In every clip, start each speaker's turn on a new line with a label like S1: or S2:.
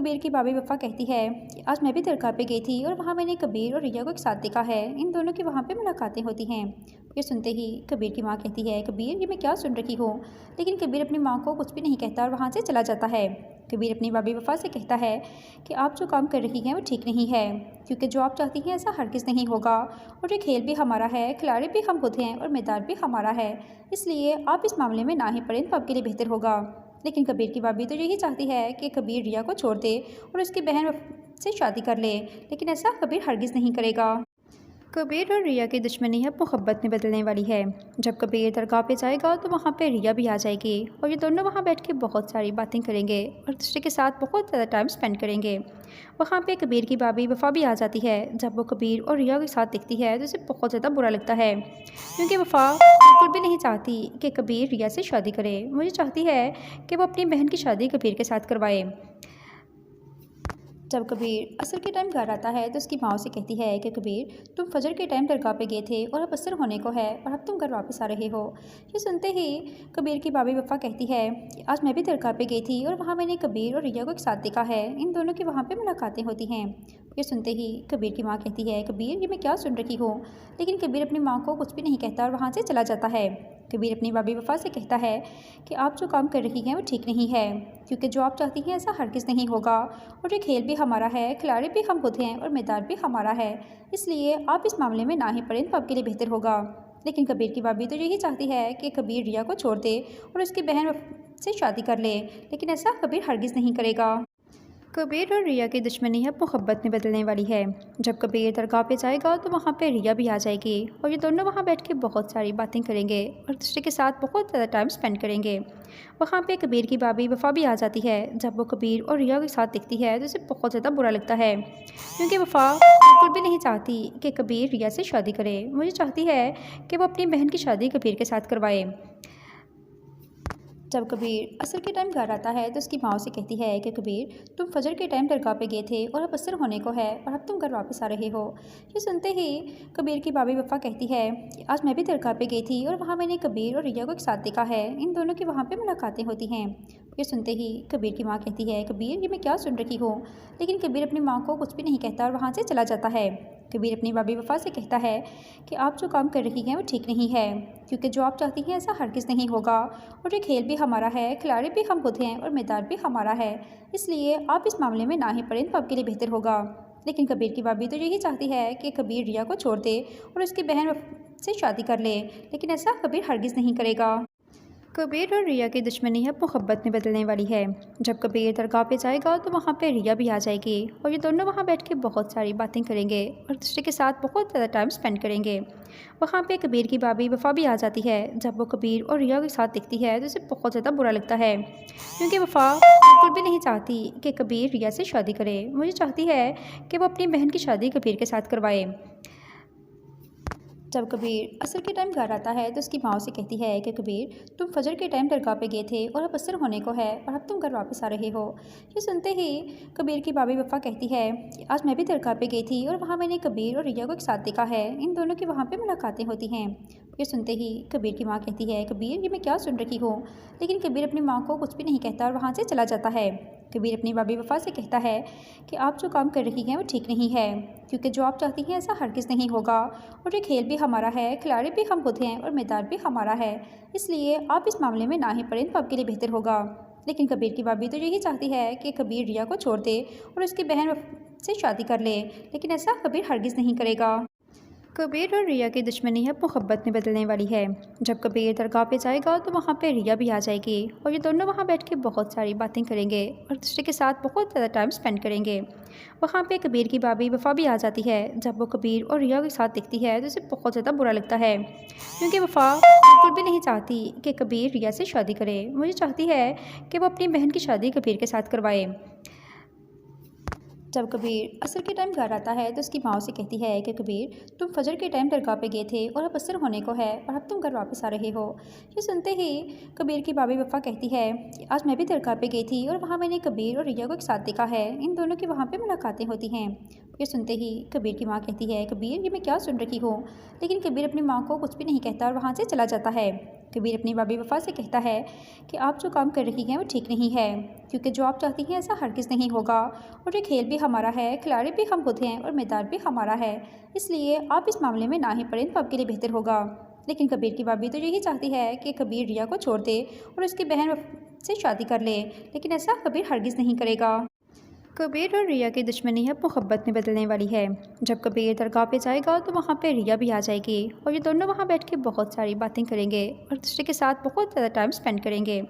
S1: कबीर की भाभी वफ़ा कहती है कि आज मैं भी दरगाह पे गई थी और वहाँ मैंने कबीर और रिया को एक साथ देखा है। इन दोनों की वहाँ पे मुलाकातें होती हैं। ये सुनते ही कबीर की माँ कहती है, कबीर ये मैं क्या सुन रही हूँ। लेकिन कबीर अपनी माँ को कुछ भी नहीं कहता और वहाँ से चला जाता है। कबीर अपनी भाभी वफ़ा से कहता है कि आप जो काम कर रही हैं वो ठीक नहीं है, क्योंकि जो आप चाहती हैं ऐसा हरगिज़ नहीं होगा। और ये खेल भी हमारा है, खिलाड़ी भी हम खुद हैं और मैदान भी हमारा है। इसलिए आप इस मामले में ना ही पड़ें तो आपके लिए बेहतर होगा। लेकिन कबीर की भाभी तो यही चाहती है कि कबीर रिया को छोड़ दे और उसकी बहन से शादी कर ले, लेकिन ऐसा कबीर हरगिज़ नहीं करेगा। कबीर और रिया की दुश्मनी अब मोहब्बत में बदलने वाली है। जब कबीर दरगाह पे जाएगा तो वहाँ पे रिया भी आ जाएगी और ये दोनों वहाँ बैठ के बहुत सारी बातें करेंगे और दूसरे के साथ बहुत ज़्यादा टाइम स्पेंड करेंगे। वहाँ पे कबीर की भाभी वफ़ा भी आ जाती है। जब वो कबीर और रिया के साथ दिखती है तो उसे बहुत ज़्यादा बुरा लगता है, क्योंकि वफ़ा बिल्कुल भी नहीं चाहती कि कबीर रिया से शादी करे। मुझे चाहती है कि वो अपनी बहन की शादी कबीर के साथ करवाए। जब कबीर असर के टाइम घर आता है तो उसकी माँ से कहती है कि कबीर तुम फजर के टाइम दरगाह पे गए थे और अब असर होने को है और अब तुम घर वापस आ रहे हो। ये सुनते ही कबीर की भाभी वफ़ा कहती है कि आज मैं भी दरगाह पे गई थी और वहाँ मैंने कबीर और रिया को एक साथ देखा है। इन दोनों की वहाँ पे मुलाकातें होती हैं। ये सुनते ही कबीर की माँ कहती है, कबीर ये मैं क्या सुन रही हूँ। लेकिन कबीर अपनी माँ को कुछ भी नहीं कहता और वहाँ से चला जाता है। कबीर अपनी भाभी वफ़ा से कहता है कि आप जो काम कर रही हैं वो ठीक नहीं है, क्योंकि जो आप चाहती हैं ऐसा हरगिज़ नहीं होगा। और ये खेल भी हमारा है, खिलाड़ी भी हम खुद हैं और मैदान भी हमारा है। इसलिए आप इस मामले में ना ही पड़ें तो आपके लिए बेहतर होगा। लेकिन कबीर की भाभी तो यही चाहती है कि कबीर रिया को छोड़ दे और उसकी बहन से शादी कर ले, लेकिन ऐसा कबीर हरगिज़ नहीं करेगा। कबीर और रिया की दुश्मनी अब मोहब्बत में बदलने वाली है। जब कबीर दरगाह पे जाएगा तो वहाँ पे रिया भी आ जाएगी और ये दोनों वहाँ बैठ के बहुत सारी बातें करेंगे और दूसरे के साथ बहुत ज़्यादा टाइम स्पेंड करेंगे। वहाँ पे कबीर की भाभी वफ़ा भी आ जाती है। जब वो कबीर और रिया के साथ दिखती है तो उसे बहुत ज़्यादा बुरा लगता है, क्योंकि वफ़ा बिल्कुल भी नहीं चाहती कि कबीर रिया से शादी करे। मुझे चाहती है कि वो अपनी बहन की शादी कबीर के साथ करवाए। जब कबीर असर के टाइम घर आता है तो उसकी माँ से कहती है कि कबीर तुम फजर के टाइम दरगाह पे गए थे और अब असर होने को है और अब तुम घर वापस आ रहे हो। ये सुनते ही कबीर की भाभी वफ़ा कहती है कि आज मैं भी दरगाह पे गई थी और वहाँ मैंने कबीर और रिया को एक साथ देखा है। इन दोनों की वहाँ पे मुलाकातें होती हैं। ये सुनते ही कबीर की माँ कहती है, कबीर ये मैं क्या सुन रही हूँ। लेकिन कबीर अपनी माँ को कुछ भी नहीं कहता और वहाँ से चला जाता है। कबीर अपनी भाभी वफ़ा से कहता है कि आप जो काम कर रही हैं वो ठीक नहीं है, क्योंकि जो आप चाहती हैं ऐसा हरगिज़ नहीं होगा। और ये खेल भी हमारा है, खिलाड़ी भी हम खुद हैं और मैदान भी हमारा है। इसलिए आप इस मामले में ना ही पड़ें तो आपके लिए बेहतर होगा। लेकिन कबीर की भाभी तो यही चाहती है कि कबीर रिया को छोड़ दे और उसकी बहन से शादी कर ले, लेकिन ऐसा कबीर हरगिज़ नहीं करेगा। कबीर और रिया की दुश्मनी अब मोहब्बत में बदलने वाली है। जब कबीर दरगाह पे जाएगा तो वहाँ पे रिया भी आ जाएगी और ये दोनों वहाँ बैठ के बहुत सारी बातें करेंगे और दूसरे के साथ बहुत ज़्यादा टाइम स्पेंड करेंगे। वहाँ पे कबीर की भाभी वफ़ा भी आ जाती है। जब वो कबीर और रिया के साथ दिखती है तो उसे बहुत ज़्यादा बुरा लगता है, क्योंकि वफ़ा बिल्कुल भी नहीं चाहती कि कबीर रिया से शादी करे। मुझे चाहती है कि वो अपनी बहन की शादी कबीर के साथ करवाए। जब कबीर असर के टाइम घर आता है तो उसकी माँ से कहती है कि कबीर तुम फजर के टाइम दरगाह पे गए थे और अब असर होने को है और अब तुम घर वापस आ रहे हो। ये सुनते ही कबीर की भाभी वफ़ा कहती है कि आज मैं भी दरगाह पे गई थी और वहाँ मैंने कबीर और रिया को एक साथ देखा है। इन दोनों की वहाँ पे मुलाकातें होती हैं। ये सुनते ही कबीर की माँ कहती है, कबीर ये मैं क्या सुन रही हूँ। लेकिन कबीर अपनी माँ को कुछ भी नहीं कहता और वहाँ से चला जाता है। कबीर अपनी भाभी वफ़ा से कहता है कि आप जो काम कर रही हैं वो ठीक नहीं है, क्योंकि जो आप चाहती हैं ऐसा हरगिज़ नहीं होगा। और ये खेल भी हमारा है, खिलाड़ी भी हम खुद हैं और मैदान भी हमारा है। इसलिए आप इस मामले में ना ही पड़ें तो आपके लिए बेहतर होगा। लेकिन कबीर की भाभी तो यही चाहती है कि कबीर रिया को छोड़ दे और उसकी बहन से शादी कर ले, लेकिन ऐसा कबीर हरगिज़ नहीं करेगा। कबीर और रिया की दुश्मनी अब मोहब्बत में बदलने वाली है। जब कबीर दरगाह पे जाएगा तो वहाँ पे रिया भी आ जाएगी और ये दोनों वहाँ बैठ के बहुत सारी बातें करेंगे और दूसरे के साथ बहुत ज़्यादा टाइम स्पेंड करेंगे। वहाँ पे कबीर की भाभी वफ़ा भी आ जाती है। जब वो कबीर और रिया के साथ दिखती है तो उसे बहुत ज़्यादा बुरा लगता है, क्योंकि वफ़ा बिल्कुल भी नहीं चाहती कि कबीर रिया से शादी करे। मुझे चाहती है कि वो अपनी बहन की शादी कबीर के साथ करवाए। जब कबीर असर के टाइम घर आता है तो उसकी माँ से कहती है कि कबीर तुम फजर के टाइम दरगाह पे गए थे और अब असर होने को है और अब तुम घर वापस आ रहे हो। ये सुनते ही कबीर की भाभी वफ़ा कहती है कि आज मैं भी दरगाह पे गई थी और वहाँ मैंने कबीर और रिया को एक साथ देखा है। इन दोनों की वहाँ पे मुलाकातें होती हैं। ये सुनते ही कबीर की माँ कहती है, कबीर ये मैं क्या सुन रही हूँ। लेकिन कबीर अपनी माँ को कुछ भी नहीं कहता और वहाँ से चला जाता है। कबीर अपनी भाभी वफ़ा से कहता है कि आप जो काम कर रही हैं वो ठीक नहीं है, क्योंकि जो आप चाहती हैं ऐसा हरगिज़ नहीं होगा, और ये खेल भी हमारा है, खिलाड़ी भी हम खुद हैं और मैदान भी हमारा है, इसलिए आप इस मामले में ना ही पड़ें तो आपके लिए बेहतर होगा। लेकिन कबीर की भाभी तो यही चाहती है कि कबीर रिया को छोड़ दे और उसकी बहन से शादी कर ले, लेकिन ऐसा कबीर हरगिज़ नहीं करेगा। कबीर और रिया की दुश्मनी अब मोहब्बत में बदलने वाली है। जब कबीर दरगाह पे जाएगा तो वहाँ पे रिया भी आ जाएगी और ये दोनों वहाँ बैठ के बहुत सारी बातें करेंगे और दूसरे के साथ बहुत ज़्यादा टाइम स्पेंड करेंगे।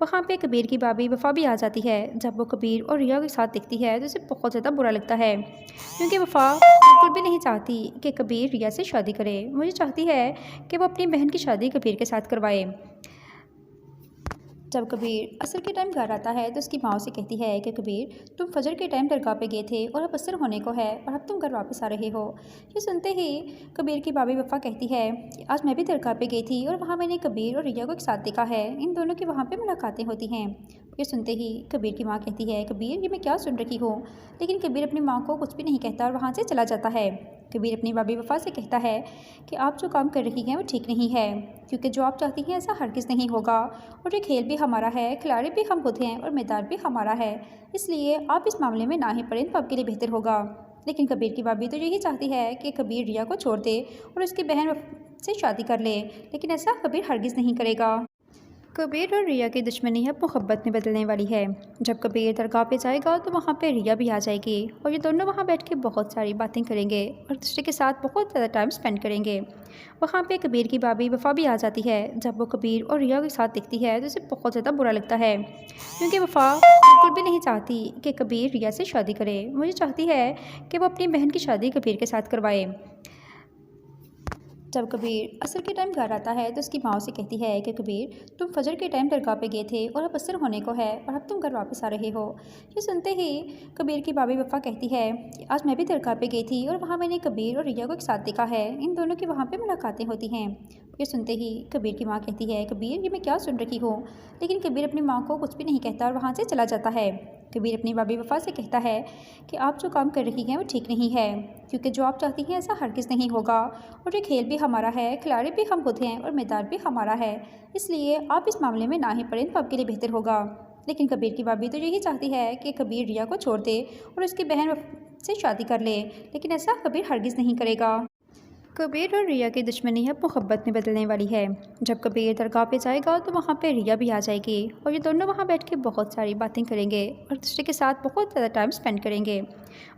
S1: वहाँ पे कबीर की भाभी वफ़ा भी आ जाती है। जब वो कबीर और रिया के साथ दिखती है तो उसे बहुत ज़्यादा बुरा लगता है, क्योंकि वफ़ा बिल्कुल भी नहीं चाहती कि कबीर रिया से शादी करे। मुझे चाहती है कि वो अपनी बहन की शादी कबीर के साथ करवाए। जब कबीर असर के टाइम घर आता है तो उसकी माँ से कहती है कि कबीर तुम फजर के टाइम दरगाह पे गए थे और अब असर होने को है और अब तुम घर वापस आ रहे हो। ये सुनते ही कबीर की भाभी वफ़ा कहती है कि आज मैं भी दरगाह पे गई थी और वहाँ मैंने कबीर और रिया को एक साथ देखा है, इन दोनों की वहाँ पे मुलाकातें होती हैं। ये सुनते ही कबीर की माँ कहती है, कबीर ये मैं क्या सुन रही हूँ। लेकिन कबीर अपनी माँ को कुछ भी नहीं कहता और वहाँ से चला जाता है। कबीर अपनी भाभी वफ़ा से कहता है कि आप जो काम कर रही हैं वो ठीक नहीं है, क्योंकि जो आप चाहती हैं ऐसा हरगिज़ नहीं होगा, और ये खेल भी हमारा है, खिलाड़ी भी हम खुद हैं और मैदान भी हमारा है, इसलिए आप इस मामले में ना ही पड़ें तो आपके लिए बेहतर होगा। लेकिन कबीर की भाभी तो यही चाहती है कि कबीर रिया को छोड़ दे और उसकी बहन से शादी कर ले, लेकिन ऐसा कबीर हरगिज़ नहीं करेगा। कबीर और रिया की दुश्मनी अब मोहब्बत में बदलने वाली है। जब कबीर दरगाह पे जाएगा तो वहाँ पे रिया भी आ जाएगी और ये दोनों वहाँ बैठ के बहुत सारी बातें करेंगे और दूसरे के साथ बहुत ज़्यादा टाइम स्पेंड करेंगे। वहाँ पे कबीर की भाभी वफ़ा भी आ जाती है। जब वो कबीर और रिया के साथ दिखती है तो उसे बहुत ज़्यादा बुरा लगता है, क्योंकि वफ़ा बिल्कुल भी नहीं चाहती कि कबीर रिया से शादी करे। मुझे चाहती है कि वो अपनी बहन की शादी कबीर के साथ करवाए। जब कबीर असर के टाइम घर आता है तो उसकी माँ से कहती है कि कबीर तुम फजर के टाइम दरगाह पे गए थे और अब असर होने को है और अब तुम घर वापस आ रहे हो। ये सुनते ही कबीर की भाभी वफ़ा कहती है कि आज मैं भी दरगाह पे गई थी और वहाँ मैंने कबीर और रिया को एक साथ देखा है, इन दोनों की वहाँ पे मुलाकातें होती हैं। ये सुनते ही कबीर की माँ कहती है, कबीर ये मैं क्या सुन रही हूँ। लेकिन कबीर अपनी माँ को कुछ भी नहीं कहता और वहाँ से चला जाता है। कबीर अपनी भाभी वफ़ा से कहता है कि आप जो काम कर रही हैं वो ठीक नहीं है, क्योंकि जो आप चाहती हैं ऐसा हरगिज़ नहीं होगा, और ये खेल भी हमारा है, खिलाड़ी भी हम खुद हैं और मैदान भी हमारा है, इसलिए आप इस मामले में ना ही पड़ें तो आपके लिए बेहतर होगा। लेकिन कबीर की भाभी तो यही चाहती है कि कबीर रिया को छोड़ दे और उसकी बहन से शादी कर ले, लेकिन ऐसा कबीर हरगिज़ नहीं करेगा। कबीर और रिया की दुश्मनी अब मोहब्बत में बदलने वाली है। जब कबीर दरगाह पे जाएगा तो वहाँ पे रिया भी आ जाएगी और ये दोनों वहाँ बैठ के बहुत सारी बातें करेंगे और दूसरे के साथ बहुत ज़्यादा टाइम स्पेंड करेंगे।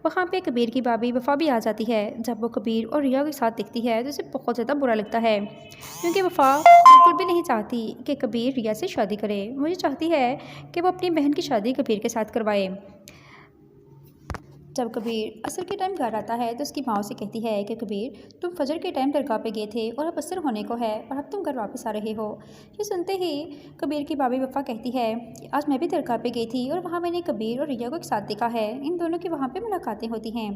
S1: वहाँ पे कबीर की भाभी वफ़ा भी आ जाती है। जब वो कबीर और रिया के साथ दिखती है तो उसे बहुत ज़्यादा बुरा लगता है, क्योंकि वफ़ा बिल्कुल भी नहीं चाहती कि कबीर रिया से शादी करे। मुझे चाहती है कि वो अपनी बहन की शादी कबीर के साथ करवाए। जब कबीर असर के टाइम घर आता है तो उसकी माँ से कहती है कि कबीर तुम फजर के टाइम दरगाह पे गए थे और अब असर होने को है और अब तुम घर वापस आ रहे हो। ये सुनते ही कबीर की भाभी वफ़ा कहती है कि आज मैं भी दरगाह पे गई थी और वहाँ मैंने कबीर और रिया को एक साथ देखा है, इन दोनों की वहाँ पे मुलाकातें होती हैं।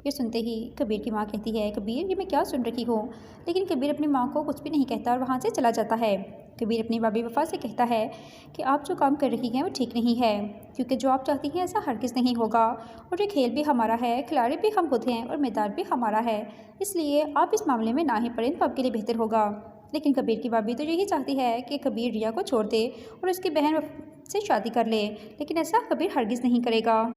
S1: ये सुनते ही कबीर की माँ कहती है, कबीर ये मैं क्या सुन रही हूँ। लेकिन कबीर अपनी माँ को कुछ भी नहीं कहता और वहाँ से चला जाता है। कबीर अपनी भाभी वफ़ा से कहता है कि आप जो काम कर रही हैं वो ठीक नहीं है, क्योंकि जो आप चाहती हैं ऐसा हरगिज़ नहीं होगा, और ये खेल भी हमारा है, खिलाड़ी भी हम खुद हैं और मैदान भी हमारा है, इसलिए आप इस मामले में ना ही पड़ें तो आपके लिए बेहतर होगा। लेकिन कबीर की भाभी तो यही चाहती है कि कबीर रिया को छोड़ दे और उसकी बहन से शादी कर ले, लेकिन ऐसा कबीर हरगिज़ नहीं करेगा।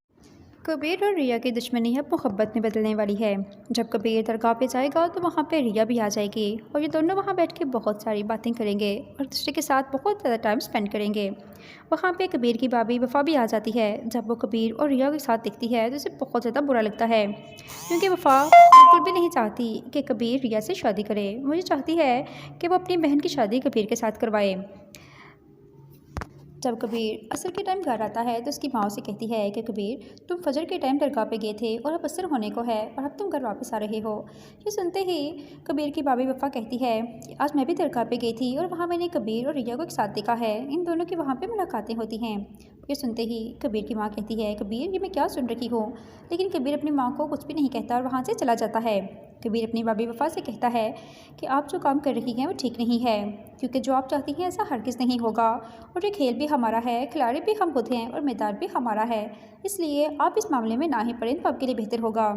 S1: कबीर और रिया की दुश्मनी अब मोहब्बत में बदलने वाली है। जब कबीर दरगाह पे जाएगा तो वहाँ पे रिया भी आ जाएगी और ये दोनों वहाँ बैठ के बहुत सारी बातें करेंगे और दूसरे के साथ बहुत ज़्यादा टाइम स्पेंड करेंगे। वहाँ पे कबीर की भाभी वफ़ा भी आ जाती है। जब वो कबीर और रिया के साथ दिखती है तो उसे बहुत ज़्यादा बुरा लगता है, क्योंकि वफ़ा बिल्कुल भी नहीं चाहती कि कबीर रिया से शादी करे। मुझे चाहती है कि वो अपनी बहन की शादी कबीर के साथ करवाए। जब कबीर असर के टाइम घर आता है तो उसकी माँ से कहती है कि कबीर तुम फजर के टाइम दरगाह पे गए थे और अब असर होने को है और अब तुम घर वापस आ रहे हो। ये सुनते ही कबीर की भाभी वफ़ा कहती है कि आज मैं भी दरगाह पे गई थी और वहाँ मैंने कबीर और रिया को एक साथ देखा है, इन दोनों की वहाँ पे मुलाकातें होती हैं। ये सुनते ही कबीर की माँ कहती है, कबीर ये मैं क्या सुन रही हूँ। लेकिन कबीर अपनी माँ को कुछ भी नहीं कहता और वहाँ से चला जाता है। कबीर अपनी भाभी वफ़ा से कहता है कि आप जो काम कर रही हैं वो ठीक नहीं है, क्योंकि जो आप चाहती हैं ऐसा हरगिज़ नहीं होगा, और ये खेल भी हमारा है, खिलाड़ी भी हम खुद हैं और मैदान भी हमारा है, इसलिए आप इस मामले में ना ही पड़ें तो आपके लिए बेहतर होगा।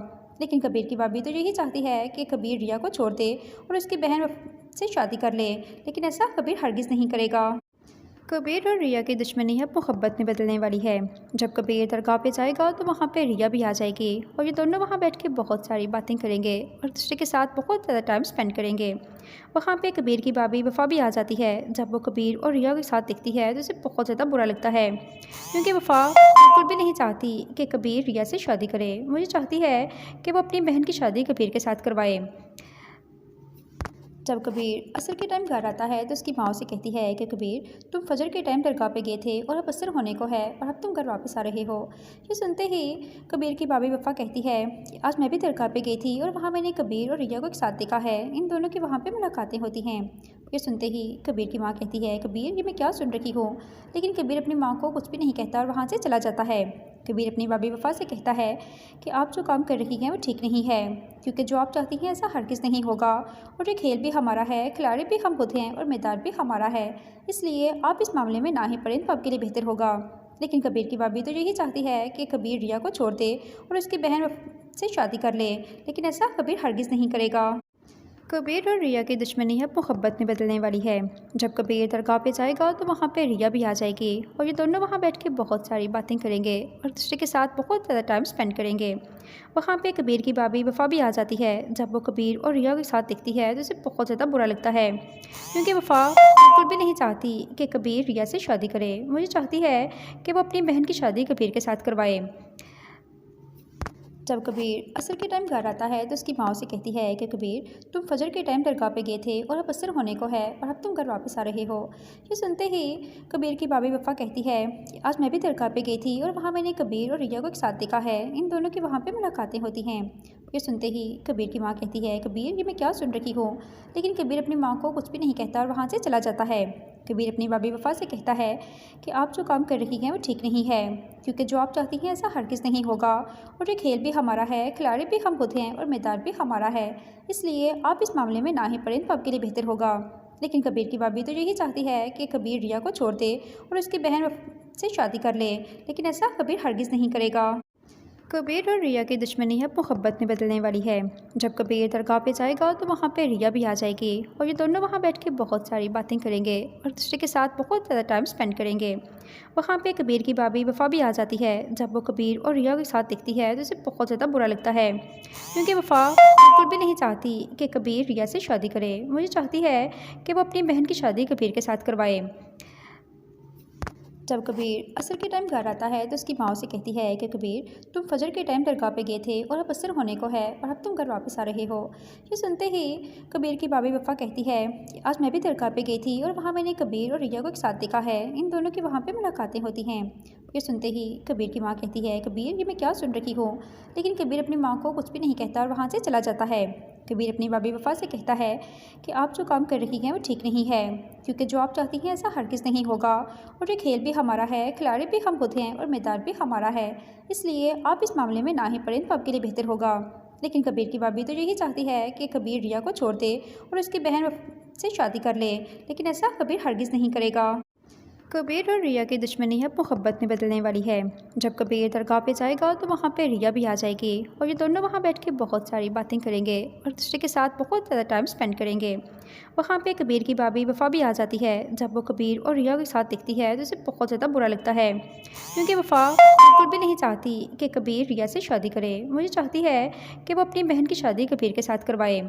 S1: लेकिन कबीर की भाभी तो यही चाहती है कि कबीर रिया को छोड़ दे और उसकी बहन से शादी कर ले, लेकिन ऐसा कबीर हरगिज़ नहीं करेगा। कबीर और रिया की दुश्मनी अब मोहब्बत में बदलने वाली है। जब कबीर दरगाह पे जाएगा तो वहाँ पे रिया भी आ जाएगी और ये दोनों वहाँ बैठ के बहुत सारी बातें करेंगे और दूसरे के साथ बहुत ज़्यादा टाइम स्पेंड करेंगे। वहाँ पे कबीर की भाभी वफ़ा भी आ जाती है। जब वो कबीर और रिया के साथ दिखती है तो उसे बहुत ज़्यादा बुरा लगता है, क्योंकि वफ़ा बिल्कुल भी नहीं चाहती कि कबीर रिया से शादी करे। मुझे चाहती है कि वो अपनी बहन की शादी कबीर के साथ करवाए। जब कबीर असर के टाइम घर आता है तो उसकी माँ से कहती है कि कबीर, तुम फजर के टाइम दरगाह पे गए थे और अब असर होने को है और अब तुम घर वापस आ रहे हो। ये सुनते ही कबीर की भाभी वफ़ा कहती है कि आज मैं भी दरगाह पे गई थी और वहाँ मैंने कबीर और रिया को एक साथ देखा है। इन दोनों की वहाँ पे मुलाकातें होती हैं। ये सुनते ही कबीर की माँ कहती है, कबीर ये मैं क्या सुन रही हूँ। लेकिन कबीर अपनी माँ को कुछ भी नहीं कहता और वहाँ से चला जाता है। कबीर अपनी भाभी वफ़ा से कहता है कि आप जो काम कर रही हैं वो ठीक नहीं है, क्योंकि जो आप चाहती हैं ऐसा हरगिज़ नहीं होगा और ये खेल भी हमारा है, खिलाड़ी भी हम खुद हैं और मैदान भी हमारा है, इसलिए आप इस मामले में ना ही पड़ें तो आपके लिए बेहतर होगा। लेकिन कबीर की भाभी तो यही चाहती है कि कबीर रिया को छोड़ दे और उसकी बहन से शादी कर ले, लेकिन ऐसा कबीर हरगिज़ नहीं करेगा। कबीर और रिया की दुश्मनी अब मोहब्बत में बदलने वाली है। जब कबीर दरगाह पे जाएगा तो वहाँ पे रिया भी आ जाएगी और ये दोनों वहाँ बैठ के बहुत सारी बातें करेंगे और दूसरे के साथ बहुत ज़्यादा टाइम स्पेंड करेंगे। वहाँ पे कबीर की भाभी वफ़ा भी आ जाती है। जब वो कबीर और रिया के साथ दिखती है तो उसे बहुत ज़्यादा बुरा लगता है, क्योंकि वफ़ा बिल्कुल भी नहीं चाहती कि कबीर रिया से शादी करे। मुझे चाहती है कि वो अपनी बहन की शादी कबीर के साथ करवाए। जब कबीर असर के टाइम घर आता है तो उसकी माँ से कहती है कि कबीर, तुम फजर के टाइम दरगाह पे गए थे और अब असर होने को है और अब तुम घर वापस आ रहे हो। ये सुनते ही कबीर की भाभी वफ़ा कहती है कि आज मैं भी दरगाह पे गई थी और वहाँ मैंने कबीर और रिया को एक साथ देखा है। इन दोनों की वहाँ पे मुलाकातें होती हैं। ये सुनते ही कबीर की माँ कहती है, कबीर ये मैं क्या सुन रही हूँ। लेकिन कबीर अपनी माँ को कुछ भी नहीं कहता और वहाँ से चला जाता है। कबीर अपनी भाभी वफ़ा से कहता है कि आप जो काम कर रही हैं वो ठीक नहीं है, क्योंकि जो आप चाहती हैं ऐसा हरगिज़ नहीं होगा और ये खेल भी हमारा है, खिलाड़ी भी हम खुद हैं और मैदान भी हमारा है, इसलिए आप इस मामले में ना ही पड़ें तो आपके लिए बेहतर होगा। लेकिन कबीर की भाभी तो यही चाहती है कि कबीर रिया को छोड़ दे और उसकी बहन से शादी कर ले, लेकिन ऐसा कबीर हरगिज़ नहीं करेगा। कबीर और रिया की दुश्मनी अब मोहब्बत में बदलने वाली है। जब कबीर दरगाह पे जाएगा तो वहाँ पे रिया भी आ जाएगी और ये दोनों वहाँ बैठ के बहुत सारी बातें करेंगे और दूसरे के साथ बहुत ज़्यादा टाइम स्पेंड करेंगे। वहाँ पे कबीर की भाभी वफ़ा भी आ जाती है। जब वो कबीर और रिया के साथ दिखती है तो उसे बहुत ज़्यादा बुरा लगता है, क्योंकि वफ़ा बिल्कुल भी नहीं चाहती कि कबीर रिया से शादी करे। मुझे चाहती है कि वो अपनी बहन की शादी कबीर के साथ करवाए। जब कबीर असर के टाइम घर आता है तो उसकी माँ से कहती है कि कबीर, तुम फजर के टाइम दरगाह पे गए थे और अब असर होने को है और अब तुम घर वापस आ रहे हो। ये सुनते ही कबीर की भाभी वफ़ा कहती है कि आज मैं भी दरगाह पे गई थी और वहाँ मैंने कबीर और रिया को एक साथ देखा है। इन दोनों की वहाँ पे मुलाकातें होती हैं। ये सुनते ही कबीर की माँ कहती है, कबीर ये मैं क्या सुन रही हूँ। लेकिन कबीर अपनी माँ को कुछ भी नहीं कहता और वहाँ से चला जाता है। कबीर अपनी भाभी वफ़ा से कहता है कि आप जो काम कर रही हैं वो ठीक नहीं है, क्योंकि जो आप चाहती हैं ऐसा हरगिज़ नहीं होगा और ये खेल भी हमारा है, खिलाड़ी भी हम खुद हैं और मैदान भी हमारा है, इसलिए आप इस मामले में ना ही पड़ें तो आपके लिए बेहतर होगा। लेकिन कबीर की भाभी तो यही चाहती है कि कबीर रिया को छोड़ दे और उसकी बहन से शादी कर ले, लेकिन ऐसा कबीर हरगिज़ नहीं करेगा। कबीर और रिया की दुश्मनी अब मोहब्बत में बदलने वाली है। जब कबीर दरगाह पे जाएगा तो वहाँ पे रिया भी आ जाएगी और ये दोनों वहाँ बैठ के बहुत सारी बातें करेंगे और दूसरे के साथ बहुत ज़्यादा टाइम स्पेंड करेंगे। वहाँ पे कबीर की भाभी वफ़ा भी आ जाती है। जब वो कबीर और रिया के साथ दिखती है तो उसे बहुत ज़्यादा बुरा लगता है, क्योंकि वफ़ा बिल्कुल भी नहीं चाहती कि कबीर रिया से शादी करे। मुझे चाहती है कि वो अपनी बहन की शादी कबीर के साथ करवाए।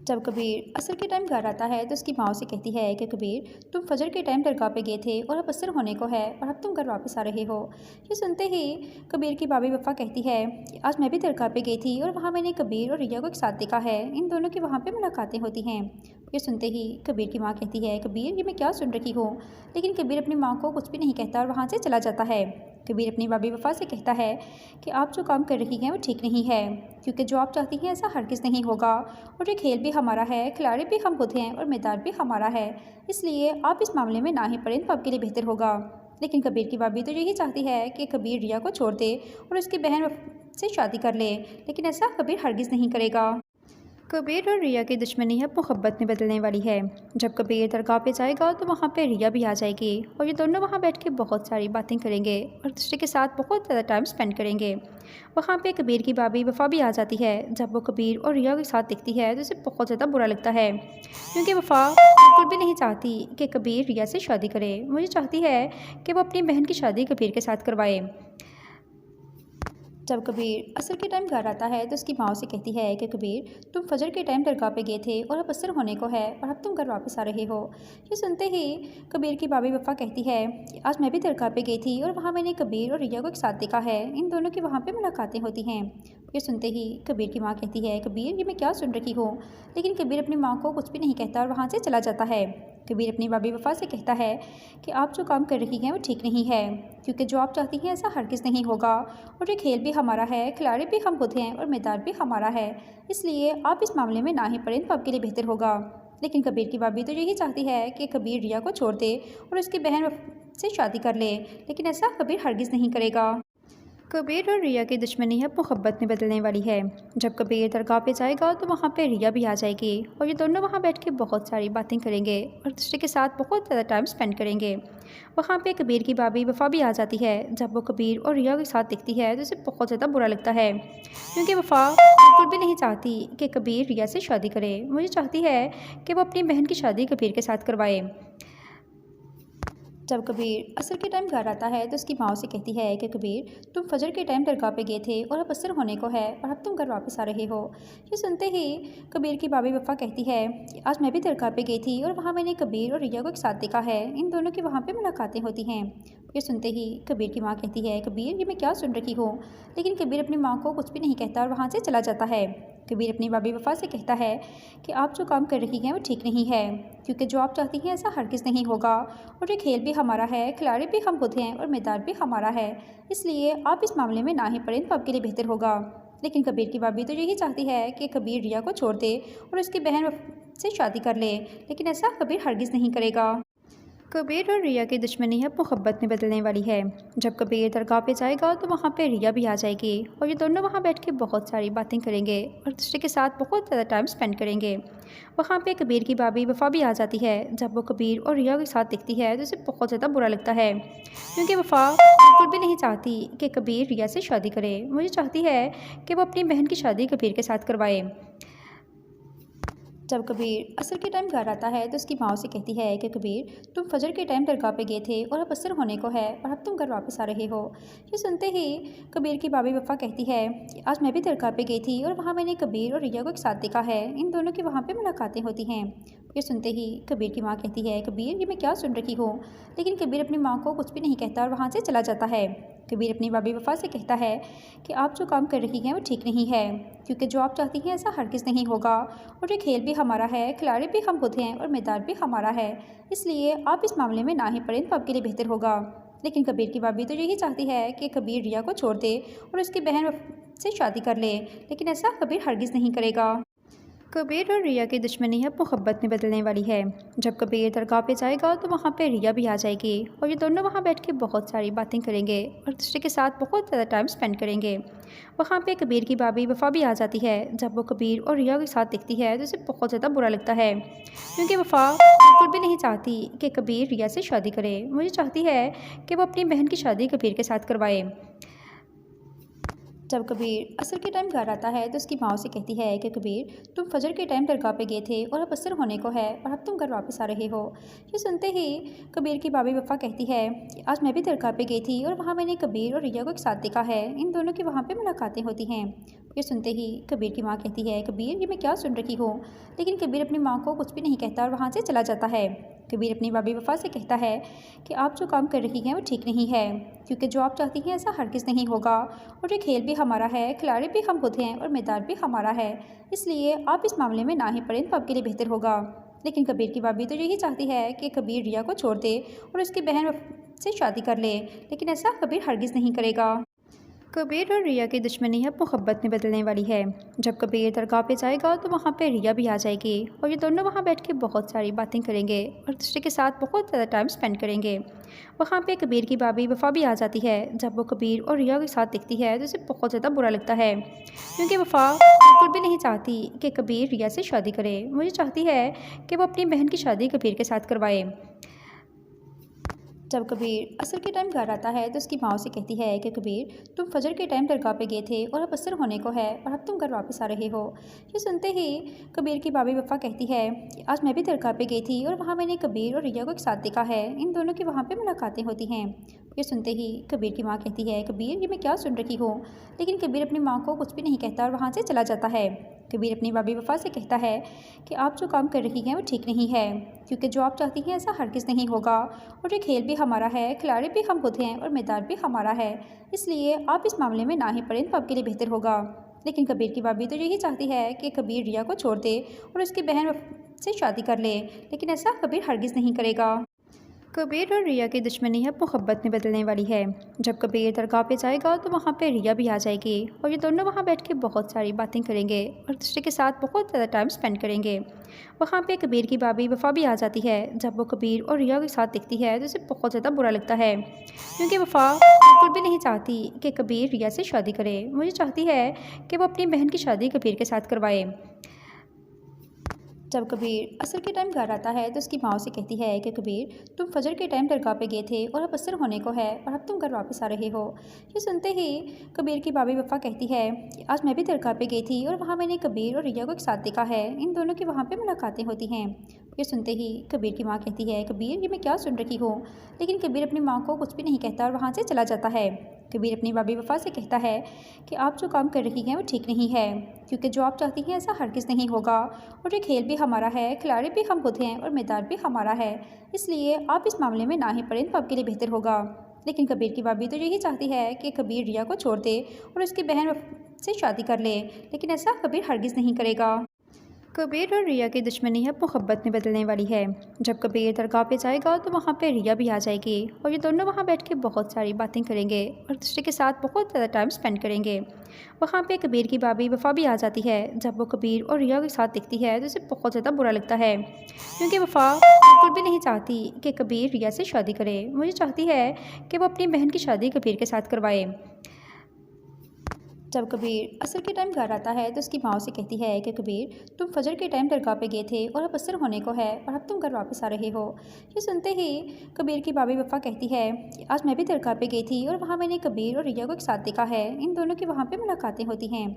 S1: जब कबीर असर के टाइम घर आता है तो उसकी माँ से कहती है कि कबीर, तुम फजर के टाइम दरगाह पे गए थे और अब असर होने को है और अब तुम घर वापस आ रहे हो। ये सुनते ही कबीर की भाभी वफ़ा कहती है कि आज मैं भी दरगाह पे गई थी और वहाँ मैंने कबीर और रिया को एक साथ देखा है। इन दोनों की वहाँ पे मुलाकातें होती हैं। ये सुनते ही कबीर की माँ कहती है, कबीर ये मैं क्या सुन रही हूँ। लेकिन कबीर अपनी माँ को कुछ भी नहीं कहता और वहाँ से चला जाता है। कबीर अपनी भाभी वफ़ा से कहता है कि आप जो काम कर रही हैं वो ठीक नहीं है, क्योंकि जो आप चाहती हैं ऐसा हरगिज़ नहीं होगा और ये खेल भी हमारा है, खिलाड़ी भी हम खुद हैं और मैदान भी हमारा है, इसलिए आप इस मामले में ना ही पड़ें तो आपके लिए बेहतर होगा। लेकिन कबीर की भाभी तो यही चाहती है कि कबीर रिया को छोड़ दे और उसकी बहन से शादी कर ले, लेकिन ऐसा कबीर हरगिज़ नहीं करेगा। कबीर और रिया की दुश्मनी अब मोहब्बत में बदलने वाली है। जब कबीर दरगाह पे जाएगा तो वहाँ पे रिया भी आ जाएगी और ये दोनों वहाँ बैठ के बहुत सारी बातें करेंगे और दूसरे के साथ बहुत ज़्यादा टाइम स्पेंड करेंगे। वहाँ पे कबीर की भाभी वफ़ा भी आ जाती है। जब वो कबीर और रिया के साथ दिखती है तो उसे बहुत ज़्यादा बुरा लगता है, क्योंकि वफ़ा बिल्कुल भी नहीं चाहती कि कबीर रिया से शादी करे। मुझे चाहती है कि वो अपनी बहन की शादी कबीर के साथ करवाए। जब कबीर असर के टाइम घर आता है तो उसकी माँ से कहती है कि कबीर, तुम फजर के टाइम दरगाह पे गए थे और अब असर होने को है और अब तुम घर वापस आ रहे हो। ये सुनते ही कबीर की भाभी वफ़ा कहती है कि आज मैं भी दरगाह पे गई थी और वहाँ मैंने कबीर और रिया को एक साथ देखा है। इन दोनों की वहाँ पे मुलाकातें होती हैं। ये सुनते ही कबीर की माँ कहती है, कबीर ये मैं क्या सुन रही हूँ। लेकिन कबीर अपनी माँ को कुछ भी नहीं कहता और वहाँ से चला जाता है। कबीर अपनी भाभी वफ़ा से कहता है कि आप जो काम कर रही हैं वो ठीक नहीं है, क्योंकि जो आप चाहती हैं ऐसा हरगिज़ नहीं होगा और ये खेल भी हमारा है, खिलाड़ी भी हम खुद हैं और मैदान भी हमारा है। इसलिए आप इस मामले में ना ही पड़ें तो आपके लिए बेहतर होगा। लेकिन कबीर की भाभी तो यही चाहती है कि कबीर रिया को छोड़ दे और उसकी बहन से शादी कर ले, लेकिन ऐसा कबीर हरगिज़ नहीं करेगा। कबीर और रिया की दुश्मनी अब मोहब्बत में बदलने वाली है। जब कबीर दरगाह पे जाएगा तो वहाँ पे रिया भी आ जाएगी और ये दोनों वहाँ बैठ के बहुत सारी बातें करेंगे और दूसरे के साथ बहुत ज़्यादा टाइम स्पेंड करेंगे। वहाँ पे कबीर की भाभी वफ़ा भी आ जाती है। जब वो कबीर और रिया के साथ दिखती है तो उसे बहुत ज़्यादा बुरा लगता है, क्योंकि वफ़ा बिल्कुल भी नहीं चाहती कि कबीर रिया से शादी करे। मुझे चाहती है कि वो अपनी बहन की शादी कबीर के साथ करवाए। जब कबीर असर के टाइम घर आता है तो उसकी माँ से कहती है कि कबीर, तुम फजर के टाइम दरगाह पे गए थे और अब असर होने को है और अब तुम घर वापस आ रहे हो। ये सुनते ही कबीर की भाभी वफ़ा कहती है कि आज मैं भी दरगाह पे गई थी और वहाँ मैंने कबीर और रिया को एक साथ देखा है। इन दोनों की वहाँ पे मुलाकातें होती हैं। ये सुनते ही कबीर की माँ कहती है, कबीर ये मैं क्या सुन रही हूँ। लेकिन कबीर अपनी माँ को कुछ भी नहीं कहता और वहाँ से चला जाता है। कबीर अपनी भाभी वफ़ा से कहता है कि आप जो काम कर रही हैं वो ठीक नहीं है, क्योंकि जो आप चाहती हैं ऐसा हरगिज़ नहीं होगा और ये खेल भी हमारा है, खिलाड़ी भी हम खुद हैं और मैदान भी हमारा है। इसलिए आप इस मामले में ना ही पड़ें तो आपके लिए बेहतर होगा। लेकिन कबीर की भाभी तो यही चाहती है कि कबीर रिया को छोड़ दे और उसकी बहन से शादी कर ले, लेकिन ऐसा कबीर हरगिज़ नहीं करेगा। कबीर और रिया की दुश्मनी अब मोहब्बत में बदलने वाली है। जब कबीर दरगाह पे जाएगा तो वहाँ पे रिया भी आ जाएगी और ये दोनों वहाँ बैठ के बहुत सारी बातें करेंगे और दूसरे के साथ बहुत ज़्यादा टाइम स्पेंड करेंगे। वहाँ पे कबीर की भाभी वफ़ा भी आ जाती है। जब वो कबीर और रिया के साथ दिखती है तो उसे बहुत ज़्यादा बुरा लगता है, क्योंकि वफ़ा बिल्कुल भी नहीं चाहती कि कबीर रिया से शादी करे। मुझे चाहती है कि वो अपनी बहन की शादी कबीर के साथ करवाए। जब कबीर असर के टाइम घर आता है तो उसकी माँ से कहती है कि कबीर, तुम फजर के टाइम दरगाह पे गए थे और अब असर होने को है और अब तुम घर वापस आ रहे हो। ये सुनते ही कबीर की भाभी वफ़ा कहती है कि आज मैं भी दरगाह पे गई थी और वहाँ मैंने कबीर और रिया को एक साथ देखा है। इन दोनों की वहाँ पे मुलाकातें होती हैं। ये सुनते ही कबीर की माँ कहती है, कबीर ये मैं क्या सुन रही हूँ। लेकिन कबीर अपनी माँ को कुछ भी नहीं कहता और वहाँ से चला जाता है। कबीर अपनी भाभी वफ़ा से कहता है कि आप जो काम कर रही हैं वो ठीक नहीं है, क्योंकि जो आप चाहती हैं ऐसा हरगिज़ नहीं होगा और ये खेल भी हमारा है, खिलाड़ी भी हम खुद हैं और मैदान भी हमारा है। इसलिए आप इस मामले में ना ही पड़ें तो आपके लिए बेहतर होगा। लेकिन कबीर की भाभी तो यही चाहती है कि कबीर रिया को छोड़ दे और उसकी बहन से शादी कर ले, लेकिन ऐसा कबीर हरगिज़ नहीं करेगा। कबीर और रिया की दुश्मनी अब मोहब्बत में बदलने वाली है। जब कबीर दरगाह पे जाएगा तो वहाँ पे रिया भी आ जाएगी और ये दोनों वहाँ बैठ के बहुत सारी बातें करेंगे और दूसरे के साथ बहुत ज़्यादा टाइम स्पेंड करेंगे। वहाँ पे कबीर की भाभी वफ़ा भी आ जाती है। जब वो कबीर और रिया के साथ दिखती है तो उसे बहुत ज़्यादा बुरा लगता है, क्योंकि वफ़ा बिल्कुल भी नहीं चाहती कि कबीर रिया से शादी करे। मुझे चाहती है कि वो अपनी बहन की शादी कबीर के साथ करवाए। जब कबीर असर के टाइम घर आता है तो उसकी माँ से कहती है कि कबीर, तुम फजर के टाइम दरगाह पे गए थे और अब असर होने को है और अब तुम घर वापस आ रहे हो। ये सुनते ही कबीर की भाभी वफ़ा कहती है कि आज मैं भी दरगाह पे गई थी और वहाँ मैंने कबीर और रिया को एक साथ देखा है। इन दोनों की वहाँ पे मुलाकातें होती हैं। ये सुनते ही कबीर की माँ कहती है, कबीर ये मैं क्या सुन रही हूँ। लेकिन कबीर अपनी माँ को कुछ भी नहीं कहता और वहाँ से चला जाता है। कबीर अपनी भाभी वफ़ा से कहता है कि आप जो काम कर रही हैं वो ठीक नहीं है, क्योंकि जो आप चाहती हैं ऐसा हरगिज़ नहीं होगा और ये खेल भी हमारा है, खिलाड़ी भी हम खुद हैं और मैदान भी हमारा है। इसलिए आप इस मामले में ना ही पड़ें तो आपके लिए बेहतर होगा। लेकिन कबीर की भाभी तो यही चाहती है कि कबीर रिया को छोड़ दे और उसकी बहन से शादी कर ले, लेकिन ऐसा कबीर हरगिज़ नहीं करेगा। कबीर और रिया की दुश्मनी अब मोहब्बत में बदलने वाली है। जब कबीर दरगाह पे जाएगा तो वहाँ पे रिया भी आ जाएगी और ये दोनों वहाँ बैठ के बहुत सारी बातें करेंगे और दूसरे के साथ बहुत ज़्यादा टाइम स्पेंड करेंगे। वहाँ पे कबीर की भाभी वफ़ा भी आ जाती है। जब वो कबीर और रिया के साथ दिखती है तो उसे बहुत ज़्यादा बुरा लगता है, क्योंकि वफ़ा बिल्कुल भी नहीं चाहती कि कबीर रिया से शादी करे। मुझे चाहती है कि वो अपनी बहन की शादी कबीर के साथ करवाए। जब कबीर असर के टाइम घर आता है तो उसकी माँ से कहती है कि कबीर, तुम फजर के टाइम दरगाह पे गए थे और अब असर होने को है और अब तुम घर वापस आ रहे हो। ये सुनते ही कबीर की भाभी वफ़ा कहती है कि आज मैं भी दरगाह पे गई थी और वहाँ मैंने कबीर और रिया को एक साथ देखा है। इन दोनों की वहाँ पे मुलाकातें होती हैं। ये सुनते ही कबीर की माँ कहती है, कबीर ये मैं क्या सुन रही हूँ। लेकिन कबीर अपनी माँ को कुछ भी नहीं कहता और वहाँ से चला जाता है। कबीर अपनी भाभी वफ़ा से कहता है कि आप जो काम कर रही हैं वो ठीक नहीं है, क्योंकि जो आप चाहती हैं ऐसा हरगिज़ नहीं होगा और ये खेल भी हमारा है, खिलाड़ी भी हम खुद हैं और मैदान भी हमारा है। इसलिए आप इस मामले में ना ही पड़ें तो आपके लिए बेहतर होगा। लेकिन कबीर की भाभी तो यही चाहती है कि कबीर रिया को छोड़ दे और उसकी बहन से शादी कर ले, लेकिन ऐसा कबीर हरगिज़ नहीं करेगा। कबीर और रिया की दुश्मनी अब मोहब्बत में बदलने वाली है। जब कबीर दरगाह पे जाएगा तो वहाँ पे रिया भी आ जाएगी और ये दोनों वहाँ बैठ के बहुत सारी बातें करेंगे और दूसरे के साथ बहुत ज़्यादा टाइम स्पेंड करेंगे। वहाँ पे कबीर की भाभी वफ़ा भी आ जाती है। जब वो कबीर और रिया के साथ दिखती है तो उसे बहुत ज़्यादा बुरा लगता है, क्योंकि वफ़ा बिल्कुल भी नहीं चाहती कि कबीर रिया से शादी करे। मुझे चाहती है कि वो अपनी बहन की शादी कबीर के साथ करवाए। जब कबीर असर के टाइम घर आता है तो उसकी माँ से कहती है कि कबीर, तुम फजर के टाइम दरगाह पे गए थे और अब असर होने को है और अब तुम घर वापस आ रहे हो। ये सुनते ही कबीर की भाभी वफ़ा कहती है कि आज मैं भी दरगाह पे गई थी और वहाँ मैंने कबीर और रिया को एक साथ देखा है। इन दोनों की वहाँ पे मुलाकातें होती हैं। ये सुनते ही कबीर की माँ कहती है, कबीर ये मैं क्या सुन रही हूँ। लेकिन कबीर अपनी माँ को कुछ भी नहीं कहता और वहाँ से चला जाता है। कबीर अपनी भाभी वफ़ा से कहता है कि आप जो काम कर रही हैं वो ठीक नहीं है, क्योंकि जो आप चाहती हैं ऐसा हरगिज़ नहीं होगा और ये खेल भी हमारा है, खिलाड़ी भी हम खुद हैं और मैदान भी हमारा है। इसलिए आप इस मामले में ना ही पड़ें तो आपके लिए बेहतर होगा। लेकिन कबीर की भाभी तो यही चाहती है कि कबीर रिया को छोड़ दे और उसकी बहन से शादी कर ले, लेकिन ऐसा कबीर हरगिज़ नहीं करेगा। कबीर और रिया की दुश्मनी अब मोहब्बत में बदलने वाली है। जब कबीर दरगाह पे जाएगा तो वहाँ पे रिया भी आ जाएगी और ये दोनों वहाँ बैठ के बहुत सारी बातें करेंगे और दूसरे के साथ बहुत ज़्यादा टाइम स्पेंड करेंगे। वहाँ पे कबीर की भाभी वफ़ा भी आ जाती है। जब वो कबीर और रिया के साथ दिखती है तो उसे बहुत ज़्यादा बुरा लगता है, क्योंकि वफ़ा बिल्कुल भी नहीं चाहती कि कबीर रिया से शादी करे। मुझे चाहती है कि वो अपनी बहन की शादी कबीर के साथ करवाए। जब कबीर असर के टाइम घर आता है तो उसकी माँ से कहती है कि कबीर, तुम फजर के टाइम दरगाह पे गए थे और अब असर होने को है और अब तुम घर वापस आ रहे हो। ये सुनते ही कबीर की भाभी वफ़ा कहती है कि आज मैं भी दरगाह पे गई थी और वहाँ मैंने कबीर और रिया को एक साथ देखा है। इन दोनों की वहाँ पे मुलाकातें होती हैं।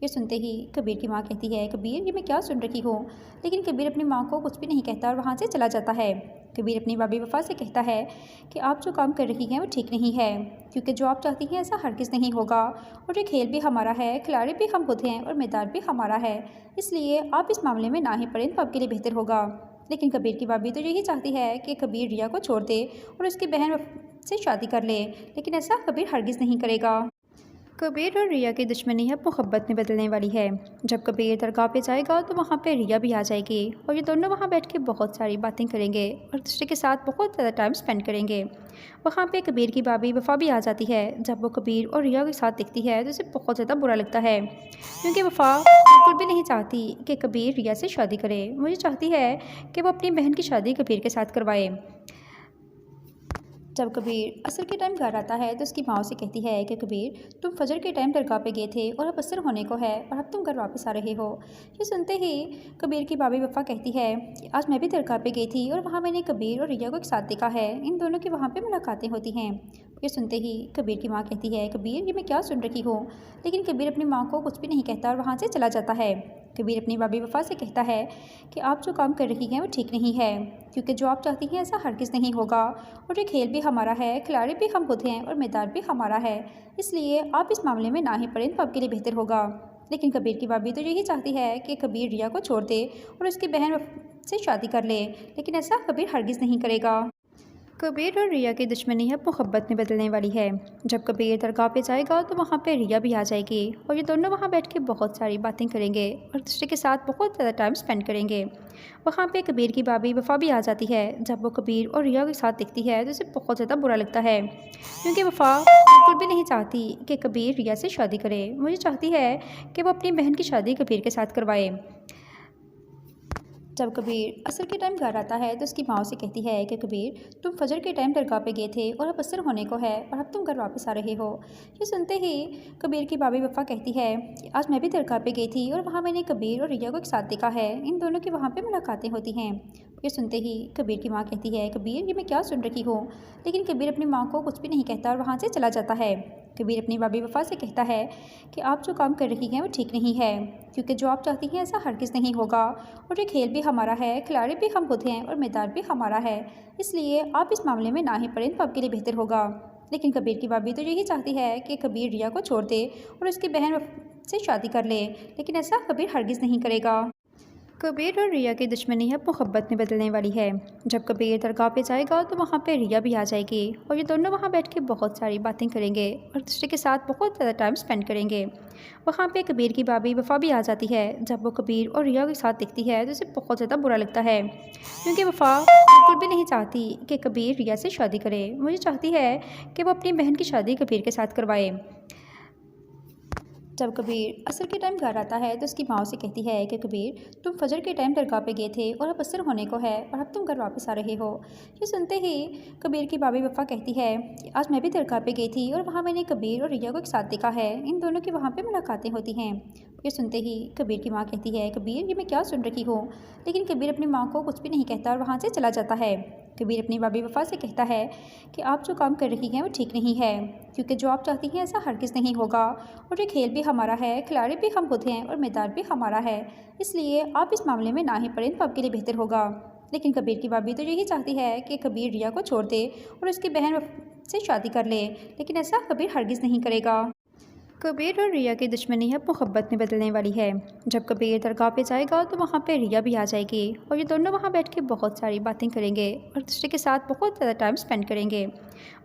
S1: ये सुनते ही कबीर की माँ कहती है, कबीर ये मैं क्या सुन रही हूँ। लेकिन कबीर अपनी माँ को कुछ भी नहीं कहता और वहाँ से चला जाता है। कबीर अपनी भाभी वफ़ा से कहता है कि आप जो काम कर रही हैं वो ठीक नहीं है, क्योंकि जो आप चाहती हैं ऐसा हरगिज़ नहीं होगा और ये खेल भी हमारा है, खिलाड़ी भी हम खुद हैं और मैदान भी हमारा है। इसलिए आप इस मामले में ना ही पड़ें तो आपके लिए बेहतर होगा। लेकिन कबीर की भाभी तो यही चाहती है कि कबीर रिया को छोड़ दे और उसकी बहन से शादी कर ले, लेकिन ऐसा कबीर हरगिज़ नहीं करेगा। कबीर और रिया की दुश्मनी अब मोहब्बत में बदलने वाली है। जब कबीर दरगाह पे जाएगा तो वहाँ पे रिया भी आ जाएगी और ये दोनों वहाँ बैठ के बहुत सारी बातें करेंगे और दूसरे के साथ बहुत ज़्यादा टाइम स्पेंड करेंगे। वहाँ पे कबीर की भाभी वफ़ा भी आ जाती है। जब वो कबीर और रिया के साथ दिखती है तो उसे बहुत ज़्यादा बुरा लगता है, क्योंकि वफ़ा बिल्कुल भी नहीं चाहती कि कबीर रिया से शादी करे। मुझे चाहती है कि वो अपनी बहन की शादी कबीर के साथ करवाए। जब कबीर असर के टाइम घर आता है तो उसकी माँ से कहती है कि कबीर, तुम फजर के टाइम दरगाह पे गए थे और अब असर होने को है और अब तुम घर वापस आ रहे हो। ये सुनते ही कबीर की भाभी वफ़ा कहती है कि आज मैं भी दरगाह पे गई थी और वहाँ मैंने कबीर और रिया को एक साथ देखा है। इन दोनों की वहाँ पे मुलाकातें होती हैं। ये सुनते ही कबीर की माँ कहती है, कबीर ये मैं क्या सुन रही हूँ। लेकिन कबीर अपनी माँ को कुछ भी नहीं कहता और वहाँ से चला जाता है। कबीर अपनी भाभी वफ़ा से कहता है कि आप जो काम कर रही हैं वो ठीक नहीं है, क्योंकि जो आप चाहती हैं ऐसा हरगिज़ नहीं होगा और ये खेल भी हमारा है, खिलाड़ी भी हम खुद हैं और मैदान भी हमारा है। इसलिए आप इस मामले में ना ही पड़ें तो आपके लिए बेहतर होगा। लेकिन कबीर की भाभी तो यही चाहती है कि कबीर रिया को छोड़ दे और उसकी बहन से शादी कर ले, लेकिन ऐसा कबीर हरगिज़ नहीं करेगा। कबीर और रिया की दुश्मनी अब मोहब्बत में बदलने वाली है। जब कबीर दरगाह पे जाएगा तो वहाँ पे रिया भी आ जाएगी और ये दोनों वहाँ बैठ के बहुत सारी बातें करेंगे और दूसरे के साथ बहुत ज़्यादा टाइम स्पेंड करेंगे। वहाँ पे कबीर की भाभी वफ़ा भी आ जाती है। जब वो कबीर और रिया के साथ दिखती है तो उसे बहुत ज़्यादा बुरा लगता है, क्योंकि वफ़ा बिल्कुल भी नहीं चाहती कि कबीर रिया से शादी करे। मुझे चाहती है कि वो अपनी बहन की शादी कबीर के साथ करवाए। जब कबीर असर के टाइम घर आता है तो उसकी माँ से कहती है कि कबीर, तुम फजर के टाइम दरगाह पे गए थे और अब असर होने को है और अब तुम घर वापस आ रहे हो। ये सुनते ही कबीर की भाभी वफ़ा कहती है कि आज मैं भी दरगाह पे गई थी और वहाँ मैंने कबीर और रिया को एक साथ देखा है। इन दोनों की वहाँ पे मुलाकातें होती हैं। ये सुनते ही कबीर की माँ कहती है, कबीर ये मैं क्या सुन रही हूँ। लेकिन कबीर अपनी माँ को कुछ भी नहीं कहता और वहाँ से चला जाता है। कबीर अपनी भाभी वफ़ा से कहता है कि आप जो काम कर रही हैं वो ठीक नहीं है, क्योंकि जो आप चाहती हैं ऐसा हरगिज़ नहीं होगा और ये खेल भी हमारा है, खिलाड़ी भी हम खुद हैं और मैदान भी हमारा है। इसलिए आप इस मामले में ना ही पड़ें तो आपके लिए बेहतर होगा। लेकिन कबीर की भाभी तो यही चाहती है कि कबीर रिया को छोड़ दे और उसकी बहन से शादी कर ले, लेकिन ऐसा कबीर हरगिज़ नहीं करेगा। कबीर और रिया की दुश्मनी अब मोहब्बत में बदलने वाली है। जब कबीर दरगाह पे जाएगा तो वहाँ पे रिया भी आ जाएगी और ये दोनों वहाँ बैठ के बहुत सारी बातें करेंगे और दूसरे के साथ बहुत ज़्यादा टाइम स्पेंड करेंगे। वहाँ पे कबीर की भाभी वफ़ा भी आ जाती है। जब वो कबीर और रिया के साथ दिखती है तो उसे बहुत ज़्यादा बुरा लगता है, क्योंकि वफ़ा बिल्कुल भी नहीं चाहती कि कबीर रिया से शादी करे। मुझे चाहती है कि वो अपनी बहन की शादी कबीर के साथ करवाए। जब कबीर असर के टाइम घर आता है तो उसकी माँ से कहती है कि कबीर, तुम फजर के टाइम दरगाह पे गए थे और अब असर होने को है और अब तुम घर वापस आ रहे हो। ये सुनते ही कबीर की भाभी वफ़ा कहती है कि आज मैं भी दरगाह पे गई थी और वहाँ मैंने कबीर और रिया को एक साथ देखा है। इन दोनों की वहाँ पे मुलाकातें होती हैं। ये सुनते ही कबीर की माँ कहती है, कबीर ये मैं क्या सुन रही हूँ। लेकिन कबीर अपनी माँ को कुछ भी नहीं कहता और वहाँ से चला जाता है। कबीर अपनी भाभी वफ़ा से कहता है कि आप जो काम कर रही हैं वो ठीक नहीं है, क्योंकि जो आप चाहती हैं ऐसा हरगिज़ नहीं होगा और ये खेल भी हमारा है, खिलाड़ी भी हम खुद हैं और मैदान भी हमारा है। इसलिए आप इस मामले में ना ही पड़ें तो आपके लिए बेहतर होगा। लेकिन कबीर की भाभी तो यही चाहती है कि कबीर रिया को छोड़ दे और उसकी बहन से शादी कर ले, लेकिन ऐसा कबीर हरगिज़ नहीं करेगा। कबीर और रिया की दुश्मनी अब मोहब्बत में बदलने वाली है। जब कबीर दरगाह पे जाएगा तो वहाँ पे रिया भी आ जाएगी और ये दोनों वहाँ बैठ के बहुत सारी बातें करेंगे और दूसरे के साथ बहुत ज़्यादा टाइम स्पेंड करेंगे।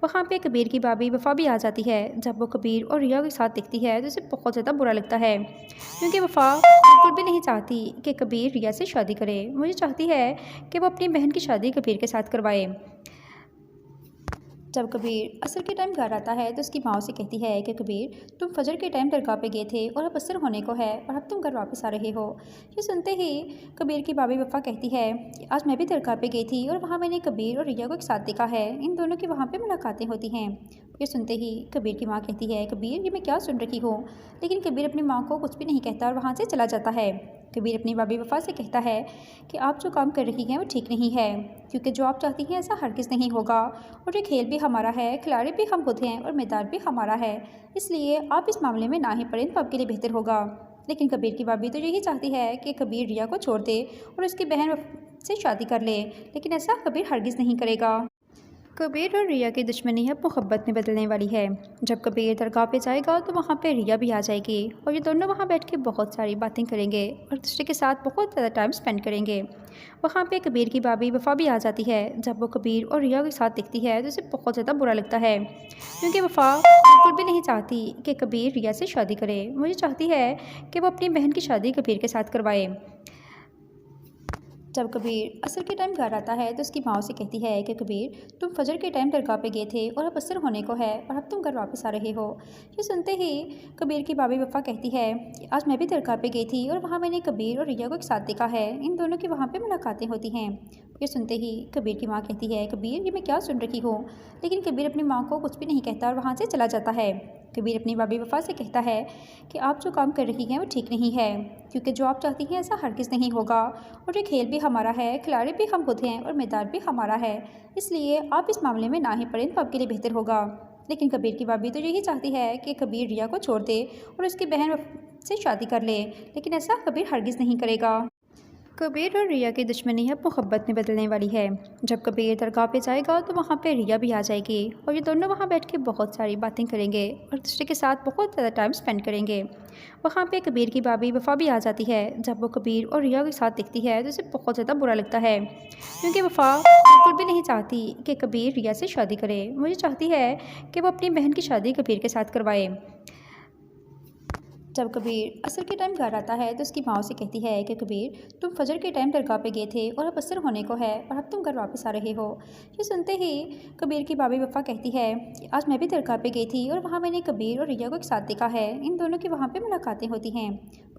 S1: वहाँ पे कबीर की भाभी वफ़ा भी आ जाती है। जब वो कबीर और रिया के साथ दिखती है तो उसे बहुत ज़्यादा बुरा लगता है, क्योंकि वफ़ा बिल्कुल भी नहीं चाहती कि कबीर रिया से शादी करे। मुझे चाहती है कि वो अपनी बहन की शादी कबीर के साथ करवाए। जब कबीर असर के टाइम घर आता है तो उसकी माँ से कहती है कि कबीर, तुम फजर के टाइम दरगाह पे गए थे और अब असर होने को है और अब तुम घर वापस आ रहे हो। ये सुनते ही कबीर की भाभी वफ़ा कहती है कि आज मैं भी दरगाह पे गई थी और वहाँ मैंने कबीर और रिया को एक साथ देखा है। इन दोनों की वहाँ पे मुलाकातें होती हैं। ये सुनते ही कबीर की माँ कहती है, कबीर ये मैं क्या सुन रही हूँ। लेकिन कबीर अपनी माँ को कुछ भी नहीं कहता और वहाँ से चला जाता है। कबीर अपनी भाभी वफ़ा से कहता है कि आप जो काम कर रही हैं वो ठीक नहीं है, क्योंकि जो आप चाहती हैं ऐसा हरगिज़ नहीं होगा और ये खेल भी हमारा है, खिलाड़ी भी हम खुद हैं और मैदान भी हमारा है। इसलिए आप इस मामले में ना ही पड़ें तो आपके लिए बेहतर होगा। लेकिन कबीर की भाभी तो यही चाहती है कि कबीर रिया को छोड़ दे और उसकी बहन से शादी कर ले, लेकिन ऐसा कबीर हरगिज़ नहीं करेगा। कबीर और रिया की दुश्मनी अब मोहब्बत में बदलने वाली है। जब कबीर दरगाह पे जाएगा तो वहाँ पे रिया भी आ जाएगी और ये दोनों वहाँ बैठ के बहुत सारी बातें करेंगे और दूसरे के साथ बहुत ज़्यादा टाइम स्पेंड करेंगे। वहाँ पे कबीर की भाभी वफ़ा भी आ जाती है। जब वो कबीर और रिया के साथ दिखती है तो उसे बहुत ज़्यादा बुरा लगता है, क्योंकि वफ़ा बिल्कुल भी नहीं चाहती कि कबीर रिया से शादी करे। मुझे चाहती है कि वो अपनी बहन की शादी कबीर के साथ करवाए। जब कबीर असर के टाइम घर आता है तो उसकी माँ से कहती है कि कबीर, तुम फजर के टाइम दरगाह पे गए थे और अब असर होने को है और अब तुम घर वापस आ रहे हो। ये सुनते ही कबीर की भाभी वफ़ा कहती है कि आज मैं भी दरगाह पे गई थी और वहाँ मैंने कबीर और रिया को एक साथ देखा है। इन दोनों की वहाँ पे मुलाकातें होती हैं। ये सुनते ही कबीर की माँ कहती है, कबीर ये मैं क्या सुन रही हूँ। लेकिन कबीर अपनी माँ को कुछ भी नहीं कहता और वहाँ से चला जाता है। कबीर अपनी भाभी वफ़ा से कहता है कि आप जो काम कर रही हैं वो ठीक नहीं है, क्योंकि जो आप चाहती हैं ऐसा हरगिज़ नहीं होगा और ये खेल भी हमारा है, खिलाड़ी भी हम खुद हैं और मैदान भी हमारा है। इसलिए आप इस मामले में ना ही पड़ें तो आपके लिए बेहतर होगा। लेकिन कबीर की भाभी तो यही चाहती है कि कबीर रिया को छोड़ दे और उसकी बहन से शादी कर ले, लेकिन ऐसा कबीर हरगिज़ नहीं करेगा। कबीर और रिया की दुश्मनी अब मोहब्बत में बदलने वाली है। जब कबीर दरगाह पे जाएगा तो वहाँ पे रिया भी आ जाएगी और ये दोनों वहाँ बैठ के बहुत सारी बातें करेंगे और दूसरे के साथ बहुत ज़्यादा टाइम स्पेंड करेंगे। वहाँ पे कबीर की भाभी वफ़ा भी आ जाती है। जब वो कबीर और रिया के साथ दिखती है तो उसे बहुत ज़्यादा बुरा लगता है, क्योंकि वफ़ा बिल्कुल भी नहीं चाहती कि कबीर रिया से शादी करे। मुझे चाहती है कि वो अपनी बहन की शादी कबीर के साथ करवाए। जब कबीर असर के टाइम घर आता है तो उसकी माँ से कहती है कि कबीर, तुम फजर के टाइम दरगाह पे गए थे और अब असर होने को है और अब तुम घर वापस आ रहे हो। ये सुनते ही कबीर की भाभी वफ़ा कहती है कि आज मैं भी दरगाह पे गई थी और वहाँ मैंने कबीर और रिया को एक साथ देखा है। इन दोनों की वहाँ पे मुलाकातें होती हैं।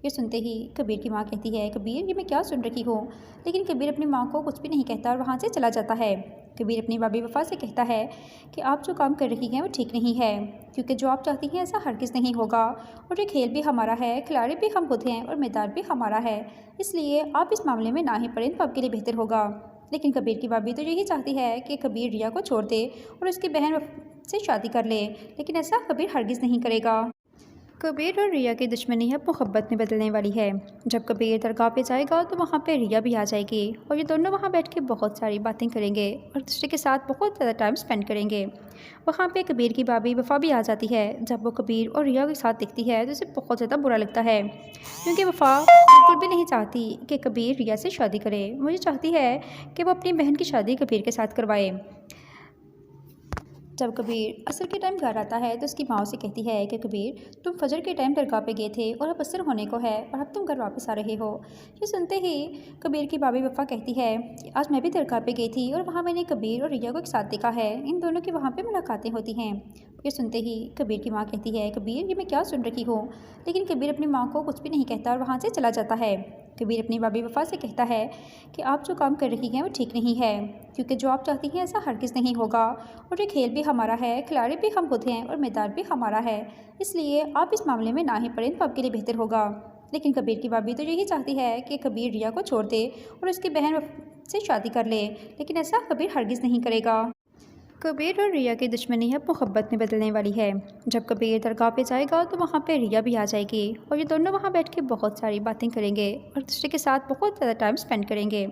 S1: ये सुनते ही कबीर की माँ कहती है, कबीर ये मैं क्या सुन रही हूँ। लेकिन कबीर अपनी माँ को कुछ भी नहीं कहता और वहाँ से चला जाता है। कबीर अपनी भाभी वफ़ा से कहता है कि आप जो काम कर रही हैं वो ठीक नहीं है, क्योंकि जो आप चाहती हैं ऐसा हरगिज़ नहीं होगा और ये खेल भी हमारा है, खिलाड़ी भी हम खुद हैं और मैदान भी हमारा है। इसलिए आप इस मामले में ना ही पड़ें तो आपके लिए बेहतर होगा। लेकिन कबीर की भाभी तो यही चाहती है कि कबीर रिया को छोड़ दे और उसकी बहन से शादी कर ले, लेकिन ऐसा कबीर हरगिज़ नहीं करेगा। कबीर और रिया की दुश्मनी अब मोहब्बत में बदलने वाली है। जब कबीर दरगाह पे जाएगा तो वहाँ पे रिया भी आ जाएगी और ये दोनों वहाँ बैठ के बहुत सारी बातें करेंगे और दूसरे के साथ बहुत ज़्यादा टाइम स्पेंड करेंगे। वहाँ पे कबीर की भाभी वफ़ा भी आ जाती है। जब वो कबीर और रिया के साथ दिखती है तो उसे बहुत ज़्यादा बुरा लगता है, क्योंकि वफ़ा बिल्कुल भी नहीं चाहती कि कबीर रिया से शादी करे। मुझे चाहती है कि वो अपनी बहन की शादी कबीर के साथ करवाए। जब कबीर असर के टाइम घर आता है तो उसकी माँ से कहती है कि कबीर, तुम फजर के टाइम दरगाह पे गए थे और अब असर होने को है और अब तुम घर वापस आ रहे हो। ये सुनते ही कबीर की भाभी वफ़ा कहती है कि आज मैं भी दरगाह पे गई थी और वहाँ मैंने कबीर और रिया को एक साथ देखा है। इन दोनों की वहाँ पे मुलाकातें होती हैं। ये सुनते ही कबीर की माँ कहती है, कबीर ये मैं क्या सुन रही हूँ। लेकिन कबीर अपनी माँ को कुछ भी नहीं कहता और वहाँ से चला जाता है। कबीर अपनी भाभी वफ़ा से कहता है कि आप जो काम कर रही हैं वो ठीक नहीं है, क्योंकि जो आप चाहती हैं ऐसा हरगिज़ नहीं होगा और ये खेल भी हमारा है, खिलाड़ी भी हम खुद हैं और मैदान भी हमारा है। इसलिए आप इस मामले में ना ही पड़ें तो आपके लिए बेहतर होगा। लेकिन कबीर की भाभी तो यही चाहती है कि कबीर रिया को छोड़ दे और उसकी बहन से शादी कर ले, लेकिन ऐसा कबीर हरगिज़ नहीं करेगा। कबीर और रिया की दुश्मनी अब मोहब्बत में बदलने वाली है। जब कबीर दरगाह पे जाएगा तो वहाँ पे रिया भी आ जाएगी और ये दोनों वहाँ बैठ के बहुत सारी बातें करेंगे और दूसरे के साथ बहुत ज़्यादा टाइम स्पेंड करेंगे।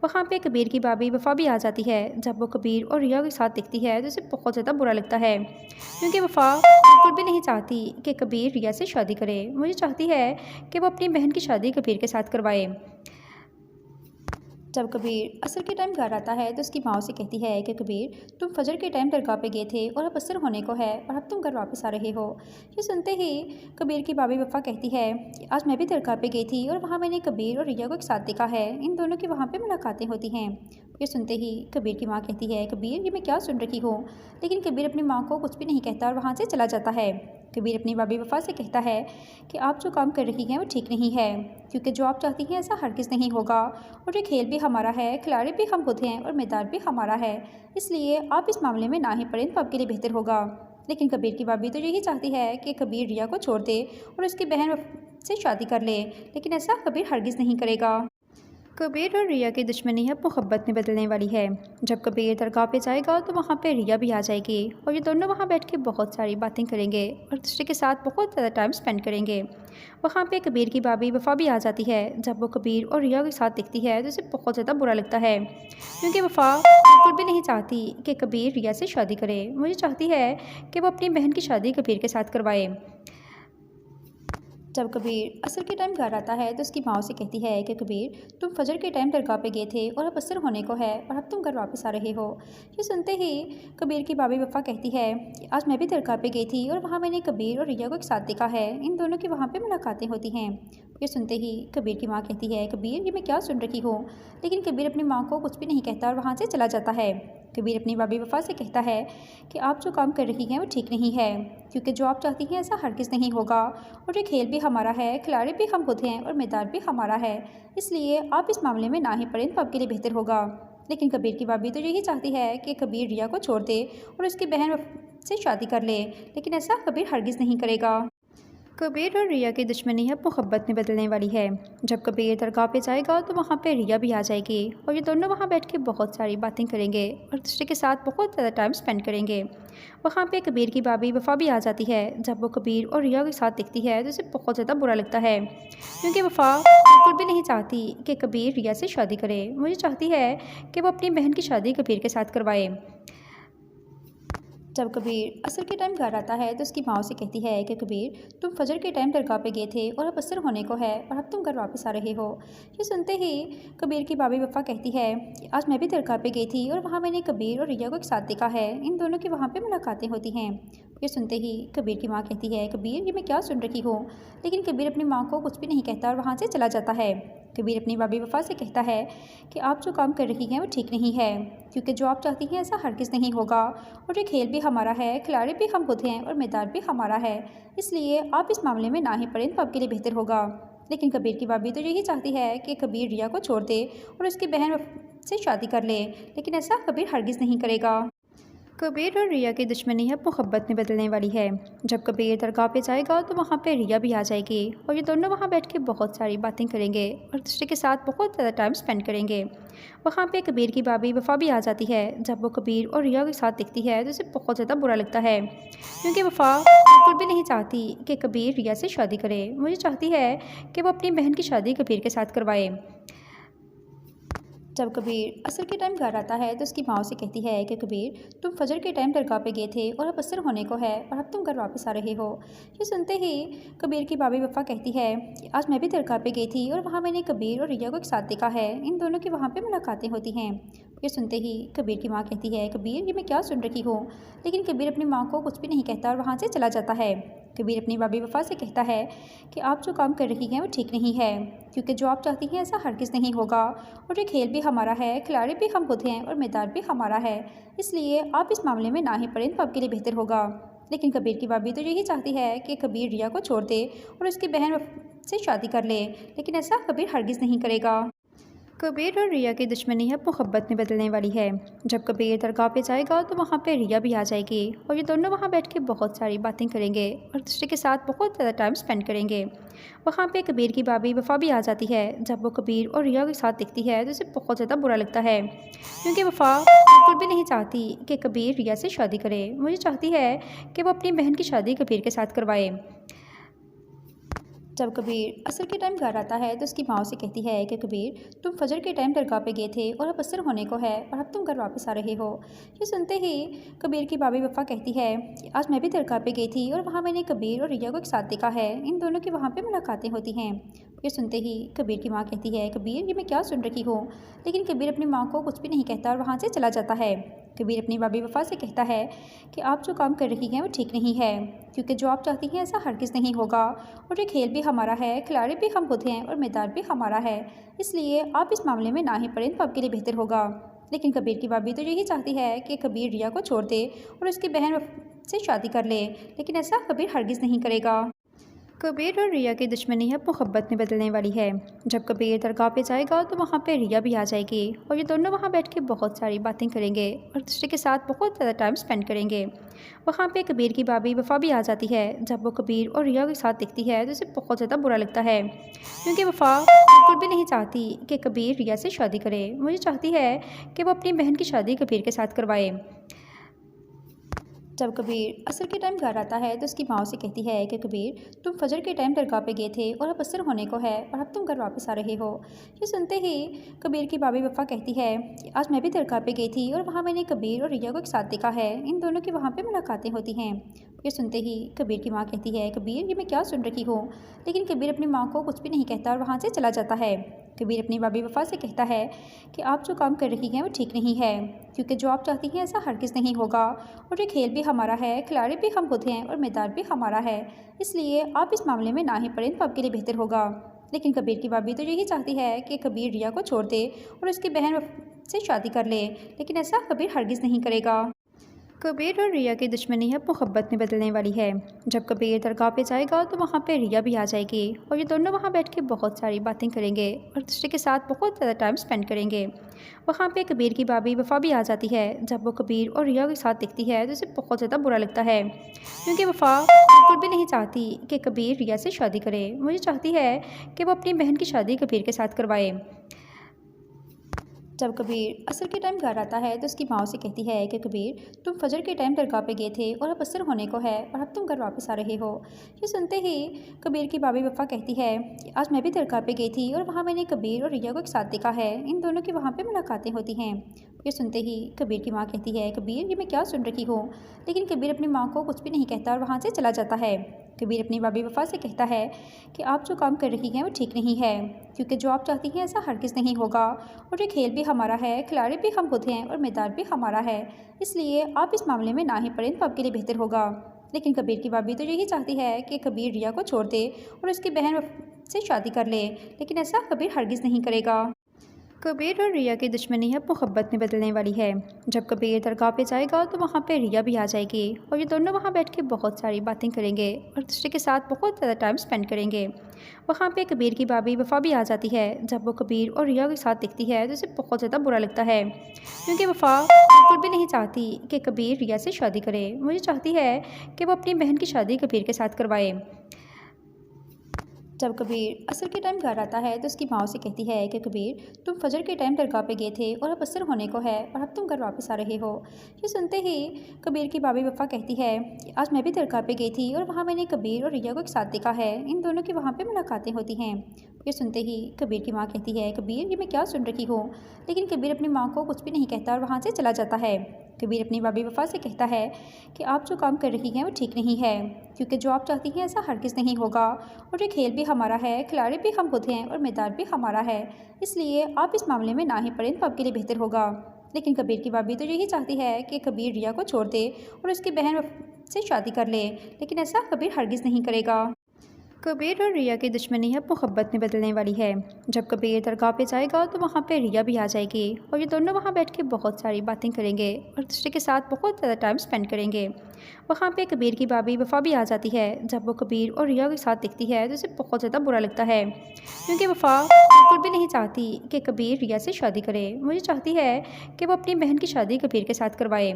S1: वहाँ पे कबीर की भाभी वफ़ा भी आ जाती है। जब वो कबीर और रिया के साथ दिखती है तो उसे बहुत ज़्यादा बुरा लगता है, क्योंकि वफ़ा बिल्कुल भी नहीं चाहती कि कबीर रिया से शादी करे। मुझे चाहती है कि वो अपनी बहन की शादी कबीर के साथ करवाए। जब कबीर असर के टाइम घर आता है तो उसकी माँ से कहती है कि कबीर, तुम फजर के टाइम दरगाह पे गए थे और अब असर होने को है और अब तुम घर वापस आ रहे हो। ये सुनते ही कबीर की भाभी वफ़ा कहती है कि आज मैं भी दरगाह पे गई थी और वहाँ मैंने कबीर और रिया को एक साथ देखा है। इन दोनों की वहाँ पे मुलाकातें होती हैं। ये सुनते ही कबीर की माँ कहती है, कबीर ये मैं क्या सुन रही हूँ। लेकिन कबीर अपनी माँ को कुछ भी नहीं कहता और वहाँ से चला जाता है। कबीर अपनी भाभी वफ़ा से कहता है कि आप जो काम कर रही हैं वो ठीक नहीं है, क्योंकि जो आप चाहती हैं ऐसा हरगिज़ नहीं होगा और ये खेल भी हमारा है, खिलाड़ी भी हम खुद हैं और मैदान भी हमारा है। इसलिए आप इस मामले में ना ही पड़ें तो आपके लिए बेहतर होगा। लेकिन कबीर की भाभी तो यही चाहती है कि कबीर रिया को छोड़ दे और उसकी बहन से शादी कर ले, लेकिन ऐसा कबीर हरगिज़ नहीं करेगा। कबीर और रिया की दुश्मनी अब मोहब्बत में बदलने वाली है। जब कबीर दरगाह पे जाएगा तो वहाँ पे रिया भी आ जाएगी और ये दोनों वहाँ बैठ के बहुत सारी बातें करेंगे और दूसरे के साथ बहुत ज़्यादा टाइम स्पेंड करेंगे। वहाँ पे कबीर की भाभी वफ़ा भी आ जाती है। जब वो कबीर और रिया के साथ दिखती है तो उसे बहुत ज़्यादा बुरा लगता है, क्योंकि वफ़ा बिल्कुल भी नहीं चाहती कि कबीर रिया से शादी करे। मुझे चाहती है कि वो अपनी बहन की शादी कबीर के साथ करवाए। जब कबीर असर के टाइम घर आता है तो उसकी माँ से कहती है कि कबीर, तुम फजर के टाइम दरगाह पे गए थे और अब असर होने को है और अब तुम घर वापस आ रहे हो। ये सुनते ही कबीर की भाभी वफ़ा कहती है कि आज मैं भी दरगाह पे गई थी और वहाँ मैंने कबीर और रिया को एक साथ देखा है। इन दोनों की वहाँ पे मुलाकातें होती हैं। ये सुनते ही कबीर की माँ कहती है, कबीर ये मैं क्या सुन रही हूँ। लेकिन कबीर अपनी माँ को कुछ भी नहीं कहता और वहाँ से चला जाता है। कबीर अपनी भाभी वफ़ा से कहता है कि आप जो काम कर रही हैं वो ठीक नहीं है, क्योंकि जो आप चाहती हैं ऐसा हरगिज़ नहीं होगा और ये खेल भी हमारा है, खिलाड़ी भी हम खुद हैं और मैदान भी हमारा है। इसलिए आप इस मामले में ना ही पड़ें तो आपके लिए बेहतर होगा। लेकिन कबीर की भाभी तो यही चाहती है कि कबीर रिया को छोड़ दे और उसकी बहन से शादी कर ले, लेकिन ऐसा कबीर हरगिज़ नहीं करेगा। कबीर और रिया की दुश्मनी अब मोहब्बत में बदलने वाली है। जब कबीर दरगाह पे जाएगा तो वहाँ पे रिया भी आ जाएगी और ये दोनों वहाँ बैठ के बहुत सारी बातें करेंगे और दूसरे के साथ बहुत ज़्यादा टाइम स्पेंड करेंगे। वहाँ पे कबीर की भाभी वफ़ा भी आ जाती है। जब वो कबीर और रिया के साथ दिखती है तो उसे बहुत ज़्यादा बुरा लगता है, क्योंकि वफ़ा बिल्कुल भी नहीं चाहती कि कबीर रिया से शादी करे। मुझे चाहती है कि वो अपनी बहन की शादी कबीर के साथ करवाए। जब कबीर असर के टाइम घर आता है तो उसकी माँ से कहती है कि कबीर, तुम फजर के टाइम दरगाह पे गए थे और अब असर होने को है और अब तुम घर वापस आ रहे हो। ये सुनते ही कबीर की भाभी वफ़ा कहती है कि आज मैं भी दरगाह पे गई थी और वहाँ मैंने कबीर और रिया को एक साथ देखा है। इन दोनों की वहाँ पे मुलाकातें होती हैं। ये सुनते ही कबीर की माँ कहती है, कबीर ये मैं क्या सुन रही हूँ। लेकिन कबीर अपनी माँ को कुछ भी नहीं कहता और वहाँ से चला जाता है। कबीर अपनी भाभी वफ़ा से कहता है कि आप जो काम कर रही हैं वो ठीक नहीं है, क्योंकि जो आप चाहती हैं ऐसा हरगिज़ नहीं होगा और ये खेल भी हमारा है, खिलाड़ी भी हम खुद हैं और मैदान भी हमारा है। इसलिए आप इस मामले में ना ही पड़ें तो आपके लिए बेहतर होगा। लेकिन कबीर की भाभी तो यही चाहती है कि कबीर रिया को छोड़ दे और उसकी बहन से शादी कर ले, लेकिन ऐसा कबीर हरगिज़ नहीं करेगा। कबीर और रिया की दुश्मनी अब मोहब्बत में बदलने वाली है। जब कबीर दरगाह पे जाएगा तो वहाँ पे रिया भी आ जाएगी और ये दोनों वहाँ बैठ के बहुत सारी बातें करेंगे और दूसरे के साथ बहुत ज़्यादा टाइम स्पेंड करेंगे। वहाँ पे कबीर की भाभी वफ़ा भी आ जाती है। जब वो कबीर और रिया के साथ दिखती है तो उसे बहुत ज़्यादा बुरा लगता है, क्योंकि वफ़ा बिल्कुल भी नहीं चाहती कि कबीर रिया से शादी करे। मुझे चाहती है कि वो अपनी बहन की शादी कबीर के साथ करवाए। जब कबीर असर के टाइम घर आता है तो उसकी माँ से कहती है कि कबीर, तुम फजर के टाइम दरगाह पे गए थे और अब असर होने को है और अब तुम घर वापस आ रहे हो। ये सुनते ही कबीर की भाभी वफ़ा कहती है कि आज मैं भी दरगाह पे गई थी और वहाँ मैंने कबीर और रिया को एक साथ देखा है। इन दोनों की वहाँ पे मुलाकातें होती हैं। ये सुनते ही कबीर की माँ कहती है, कबीर ये मैं क्या सुन रही हूँ। लेकिन कबीर अपनी माँ को कुछ भी नहीं कहता और वहाँ से चला जाता है। कबीर अपनी भाभी वफ़ा से कहता है कि आप जो काम कर रही हैं वो ठीक नहीं है, क्योंकि जो आप चाहती हैं ऐसा हरगिज़ नहीं होगा और ये खेल भी हमारा है, खिलाड़ी भी हम खुद हैं और मैदान भी हमारा है। इसलिए आप इस मामले में ना ही पड़ें तो आपके लिए बेहतर होगा। लेकिन कबीर की भाभी तो यही चाहती है कि कबीर रिया को छोड़ दे और उसकी बहन से शादी कर ले, लेकिन ऐसा कबीर हरगिज़ नहीं करेगा। कबीर और रिया की दुश्मनी अब मोहब्बत में बदलने वाली है। जब कबीर दरगाह पे जाएगा तो वहाँ पे रिया भी आ जाएगी और ये दोनों वहाँ बैठ के बहुत सारी बातें करेंगे और दूसरे के साथ बहुत ज़्यादा टाइम स्पेंड करेंगे। वहाँ पे कबीर की भाभी वफ़ा भी आ जाती है। जब वो कबीर और रिया के साथ दिखती है तो उसे बहुत ज़्यादा बुरा लगता है, क्योंकि वफ़ा बिल्कुल भी नहीं चाहती कि कबीर रिया से शादी करे। मुझे चाहती है कि वो अपनी बहन की शादी कबीर के साथ करवाए। जब कबीर असर के टाइम घर आता है तो उसकी माँ से कहती है कि कबीर, तुम फजर के टाइम दरगाह पे गए थे और अब असर होने को है और अब तुम घर वापस आ रहे हो। ये सुनते ही कबीर की भाभी वफ़ा कहती है कि आज मैं भी दरगाह पे गई थी और वहाँ मैंने कबीर और रिया को एक साथ देखा है। इन दोनों की वहाँ पे मुलाकातें होती हैं। ये सुनते ही कबीर की माँ कहती है, कबीर ये मैं क्या सुन रही हूँ। लेकिन कबीर अपनी माँ को कुछ भी नहीं कहता और वहाँ से चला जाता है। कबीर अपनी भाभी वफ़ा से कहता है कि आप जो काम कर रही हैं वो ठीक नहीं है, क्योंकि जो आप चाहती हैं ऐसा हरगिज़ नहीं होगा और ये खेल भी हमारा है, खिलाड़ी भी हम खुद हैं और मैदान भी हमारा है। इसलिए आप इस मामले में ना ही पड़ें तो आपके लिए बेहतर होगा। लेकिन कबीर की भाभी तो यही चाहती है कि कबीर रिया को छोड़ दे और उसकी बहन से शादी कर ले, लेकिन ऐसा कबीर हरगिज़ नहीं करेगा। कबीर और रिया की दुश्मनी अब मोहब्बत में बदलने वाली है। जब कबीर दरगाह पे जाएगा तो वहाँ पे रिया भी आ जाएगी और ये दोनों वहाँ बैठ के बहुत सारी बातें करेंगे और दूसरे के साथ बहुत ज़्यादा टाइम स्पेंड करेंगे। वहाँ पे कबीर की भाभी वफ़ा भी आ जाती है। जब वो कबीर और रिया के साथ दिखती है तो उसे बहुत ज़्यादा बुरा लगता है, क्योंकि वफ़ा बिल्कुल भी नहीं चाहती कि कबीर रिया से शादी करे। मुझे चाहती है कि वो अपनी बहन की शादी कबीर के साथ करवाए। जब कबीर असर के टाइम घर आता है तो उसकी माँ से कहती है कि कबीर, तुम फजर के टाइम दरगाह पे गए थे और अब असर होने को है और अब तुम घर वापस आ रहे हो। ये सुनते ही कबीर की भाभी वफ़ा कहती है कि आज मैं भी दरगाह पे गई थी और वहाँ मैंने कबीर और रिया को एक साथ देखा है। इन दोनों की वहाँ पे मुलाकातें होती हैं। ये सुनते ही कबीर की माँ कहती है, कबीर ये मैं क्या सुन रही हूँ। लेकिन कबीर अपनी माँ को कुछ भी नहीं कहता और वहाँ से चला जाता है। कबीर अपनी भाभी वफ़ा से कहता है कि आप जो काम कर रही हैं वो ठीक नहीं है, क्योंकि जो आप चाहती हैं ऐसा हरगिज़ नहीं होगा और ये खेल भी हमारा है, खिलाड़ी भी हम खुद हैं और मैदान भी हमारा है। इसलिए आप इस मामले में ना ही पड़ें तो आपके लिए बेहतर होगा। लेकिन कबीर की भाभी तो यही चाहती है कि कबीर रिया को छोड़ दे और उसकी बहन से शादी कर ले, लेकिन ऐसा कबीर हरगिज़ नहीं करेगा। कबीर और रिया की दुश्मनी अब मोहब्बत में बदलने वाली है। जब कबीर दरगाह पे जाएगा तो वहाँ पे रिया भी आ जाएगी और ये दोनों वहाँ बैठ के बहुत सारी बातें करेंगे और दूसरे के साथ बहुत ज़्यादा टाइम स्पेंड करेंगे। वहाँ पे कबीर की भाभी वफ़ा भी आ जाती है। जब वो कबीर और रिया के साथ दिखती है तो उसे बहुत ज़्यादा बुरा लगता है, क्योंकि वफ़ा बिल्कुल भी नहीं चाहती कि कबीर रिया से शादी करे। मुझे चाहती है कि वो अपनी बहन की शादी कबीर के साथ करवाए। जब कबीर असर के टाइम घर आता है तो उसकी माँ से कहती है कि कबीर, तुम फजर के टाइम दरगाह पे गए थे और अब असर होने को है और अब तुम घर वापस आ रहे हो। ये सुनते ही कबीर की भाभी वफ़ा कहती है कि आज मैं भी दरगाह पे गई थी और वहाँ मैंने कबीर और रिया को एक साथ देखा है। इन दोनों की वहाँ पे मुलाकातें होती हैं। ये सुनते ही कबीर की माँ कहती है, कबीर ये मैं क्या सुन रही हूँ। लेकिन कबीर अपनी माँ को कुछ भी नहीं कहता और वहाँ से चला जाता है। कबीर अपनी भाभी वफ़ा से कहता है कि आप जो काम कर रही हैं वो ठीक नहीं है, क्योंकि जो आप चाहती हैं ऐसा हरगिज़ नहीं होगा और ये खेल भी हमारा है, खिलाड़ी भी हम खुद हैं और मैदान भी हमारा है। इसलिए आप इस मामले में ना ही पड़ें तो आपके लिए बेहतर होगा। लेकिन कबीर की भाभी तो यही चाहती है कि कबीर रिया को छोड़ दे और उसकी बहन से शादी कर ले, लेकिन ऐसा कबीर हरगिज़ नहीं करेगा। कबीर और रिया की दुश्मनी अब मोहब्बत में बदलने वाली है। जब कबीर दरगाह पे जाएगा तो वहाँ पे रिया भी आ जाएगी और ये दोनों वहाँ बैठ के बहुत सारी बातें करेंगे और दूसरे के साथ बहुत ज़्यादा टाइम स्पेंड करेंगे। वहाँ पे कबीर की भाभी वफ़ा भी आ जाती है। जब वो कबीर और रिया के साथ दिखती है तो उसे बहुत ज़्यादा बुरा लगता है, क्योंकि वफ़ा बिल्कुल भी नहीं चाहती कि कबीर रिया से शादी करे। मुझे चाहती है कि वो अपनी बहन की शादी कबीर के साथ करवाए। जब कबीर असर के टाइम घर आता है तो उसकी माँ से कहती है कि कबीर, तुम फजर के टाइम दरगाह पे गए थे और अब असर होने को है और अब तुम घर वापस आ रहे हो। ये सुनते ही कबीर की भाभी वफ़ा कहती है कि आज मैं भी दरगाह पे गई थी और वहाँ मैंने कबीर और रिया को एक साथ देखा है। इन दोनों की वहाँ पे मुलाकातें होती हैं। ये सुनते ही कबीर की माँ कहती है, कबीर ये मैं क्या सुन रही हूँ। लेकिन कबीर अपनी माँ को कुछ भी नहीं कहता और वहाँ से चला जाता है। कबीर अपनी भाभी वफ़ा से कहता है कि आप जो काम कर रही हैं वो ठीक नहीं है, क्योंकि जो आप चाहती हैं ऐसा हरगिज़ नहीं होगा और ये खेल भी हमारा है, खिलाड़ी भी हम खुद हैं और मैदान भी हमारा है। इसलिए आप इस मामले में ना ही पड़ें तो आपके लिए बेहतर होगा। लेकिन कबीर की भाभी तो यही चाहती है कि कबीर रिया को छोड़ दे और उसकी बहन से शादी कर ले, लेकिन ऐसा कबीर हरगिज़ नहीं करेगा। कबीर और रिया की दुश्मनी अब मोहब्बत में बदलने वाली है। जब कबीर दरगाह पे जाएगा तो वहाँ पे रिया भी आ जाएगी और ये दोनों वहाँ बैठ के बहुत सारी बातें करेंगे और दूसरे के साथ बहुत ज़्यादा टाइम स्पेंड करेंगे। वहाँ पे कबीर की भाभी वफ़ा भी आ जाती है। जब वो कबीर और रिया के साथ दिखती है तो उसे बहुत ज़्यादा बुरा लगता है, क्योंकि वफ़ा बिल्कुल भी नहीं चाहती कि कबीर रिया से शादी करे। मुझे चाहती है कि वो अपनी बहन की शादी कबीर के साथ करवाए।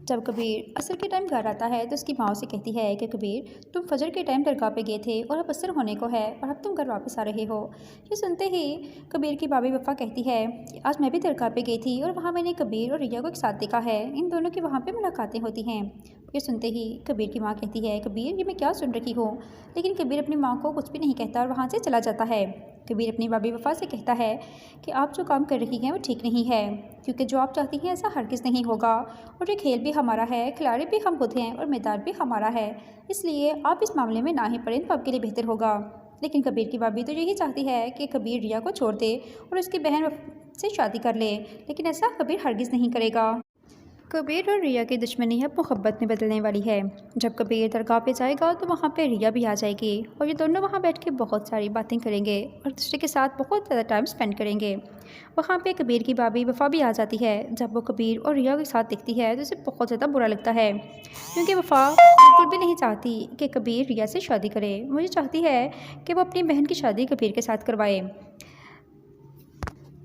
S1: जब कबीर असर के टाइम घर आता है तो उसकी माँ से कहती है कि कबीर, तुम फजर के टाइम दरगाह पे गए थे और अब असर होने को है और अब तुम घर वापस आ रहे हो। ये सुनते ही कबीर की भाभी वफ़ा कहती है कि आज मैं भी दरगाह पे गई थी और वहाँ मैंने कबीर और रिया को एक साथ देखा है। इन दोनों की वहाँ पे मुलाकातें होती हैं। ये सुनते ही कबीर की माँ कहती है, कबीर ये मैं क्या सुन रही हूँ। लेकिन कबीर अपनी माँ को कुछ भी नहीं कहता और वहाँ से चला जाता है। कबीर अपनी भाभी वफ़ा से कहता है कि आप जो काम कर रही हैं वो ठीक नहीं है, क्योंकि जो आप चाहती हैं ऐसा हरगिज़ नहीं होगा और ये खेल भी हमारा है, खिलाड़ी भी हम खुद हैं और मैदान भी हमारा है। इसलिए आप इस मामले में ना ही पड़ें तो आपके लिए बेहतर होगा। लेकिन कबीर की भाभी तो यही चाहती है कि कबीर रिया को छोड़ दे और उसकी बहन से शादी कर ले, लेकिन ऐसा कबीर हरगिज़ नहीं करेगा। कबीर और रिया की दुश्मनी अब मोहब्बत में बदलने वाली है। जब कबीर दरगाह पे जाएगा तो वहाँ पे रिया भी आ जाएगी और ये दोनों वहाँ बैठ के बहुत सारी बातें करेंगे और दूसरे के साथ बहुत ज़्यादा टाइम स्पेंड करेंगे। वहाँ पे कबीर की भाभी वफ़ा भी आ जाती है। जब वो कबीर और रिया के साथ दिखती है तो उसे बहुत ज़्यादा बुरा लगता है, क्योंकि वफ़ा बिल्कुल भी नहीं चाहती कि कबीर रिया से शादी करे। मुझे चाहती है कि वो अपनी बहन की शादी कबीर के साथ करवाए।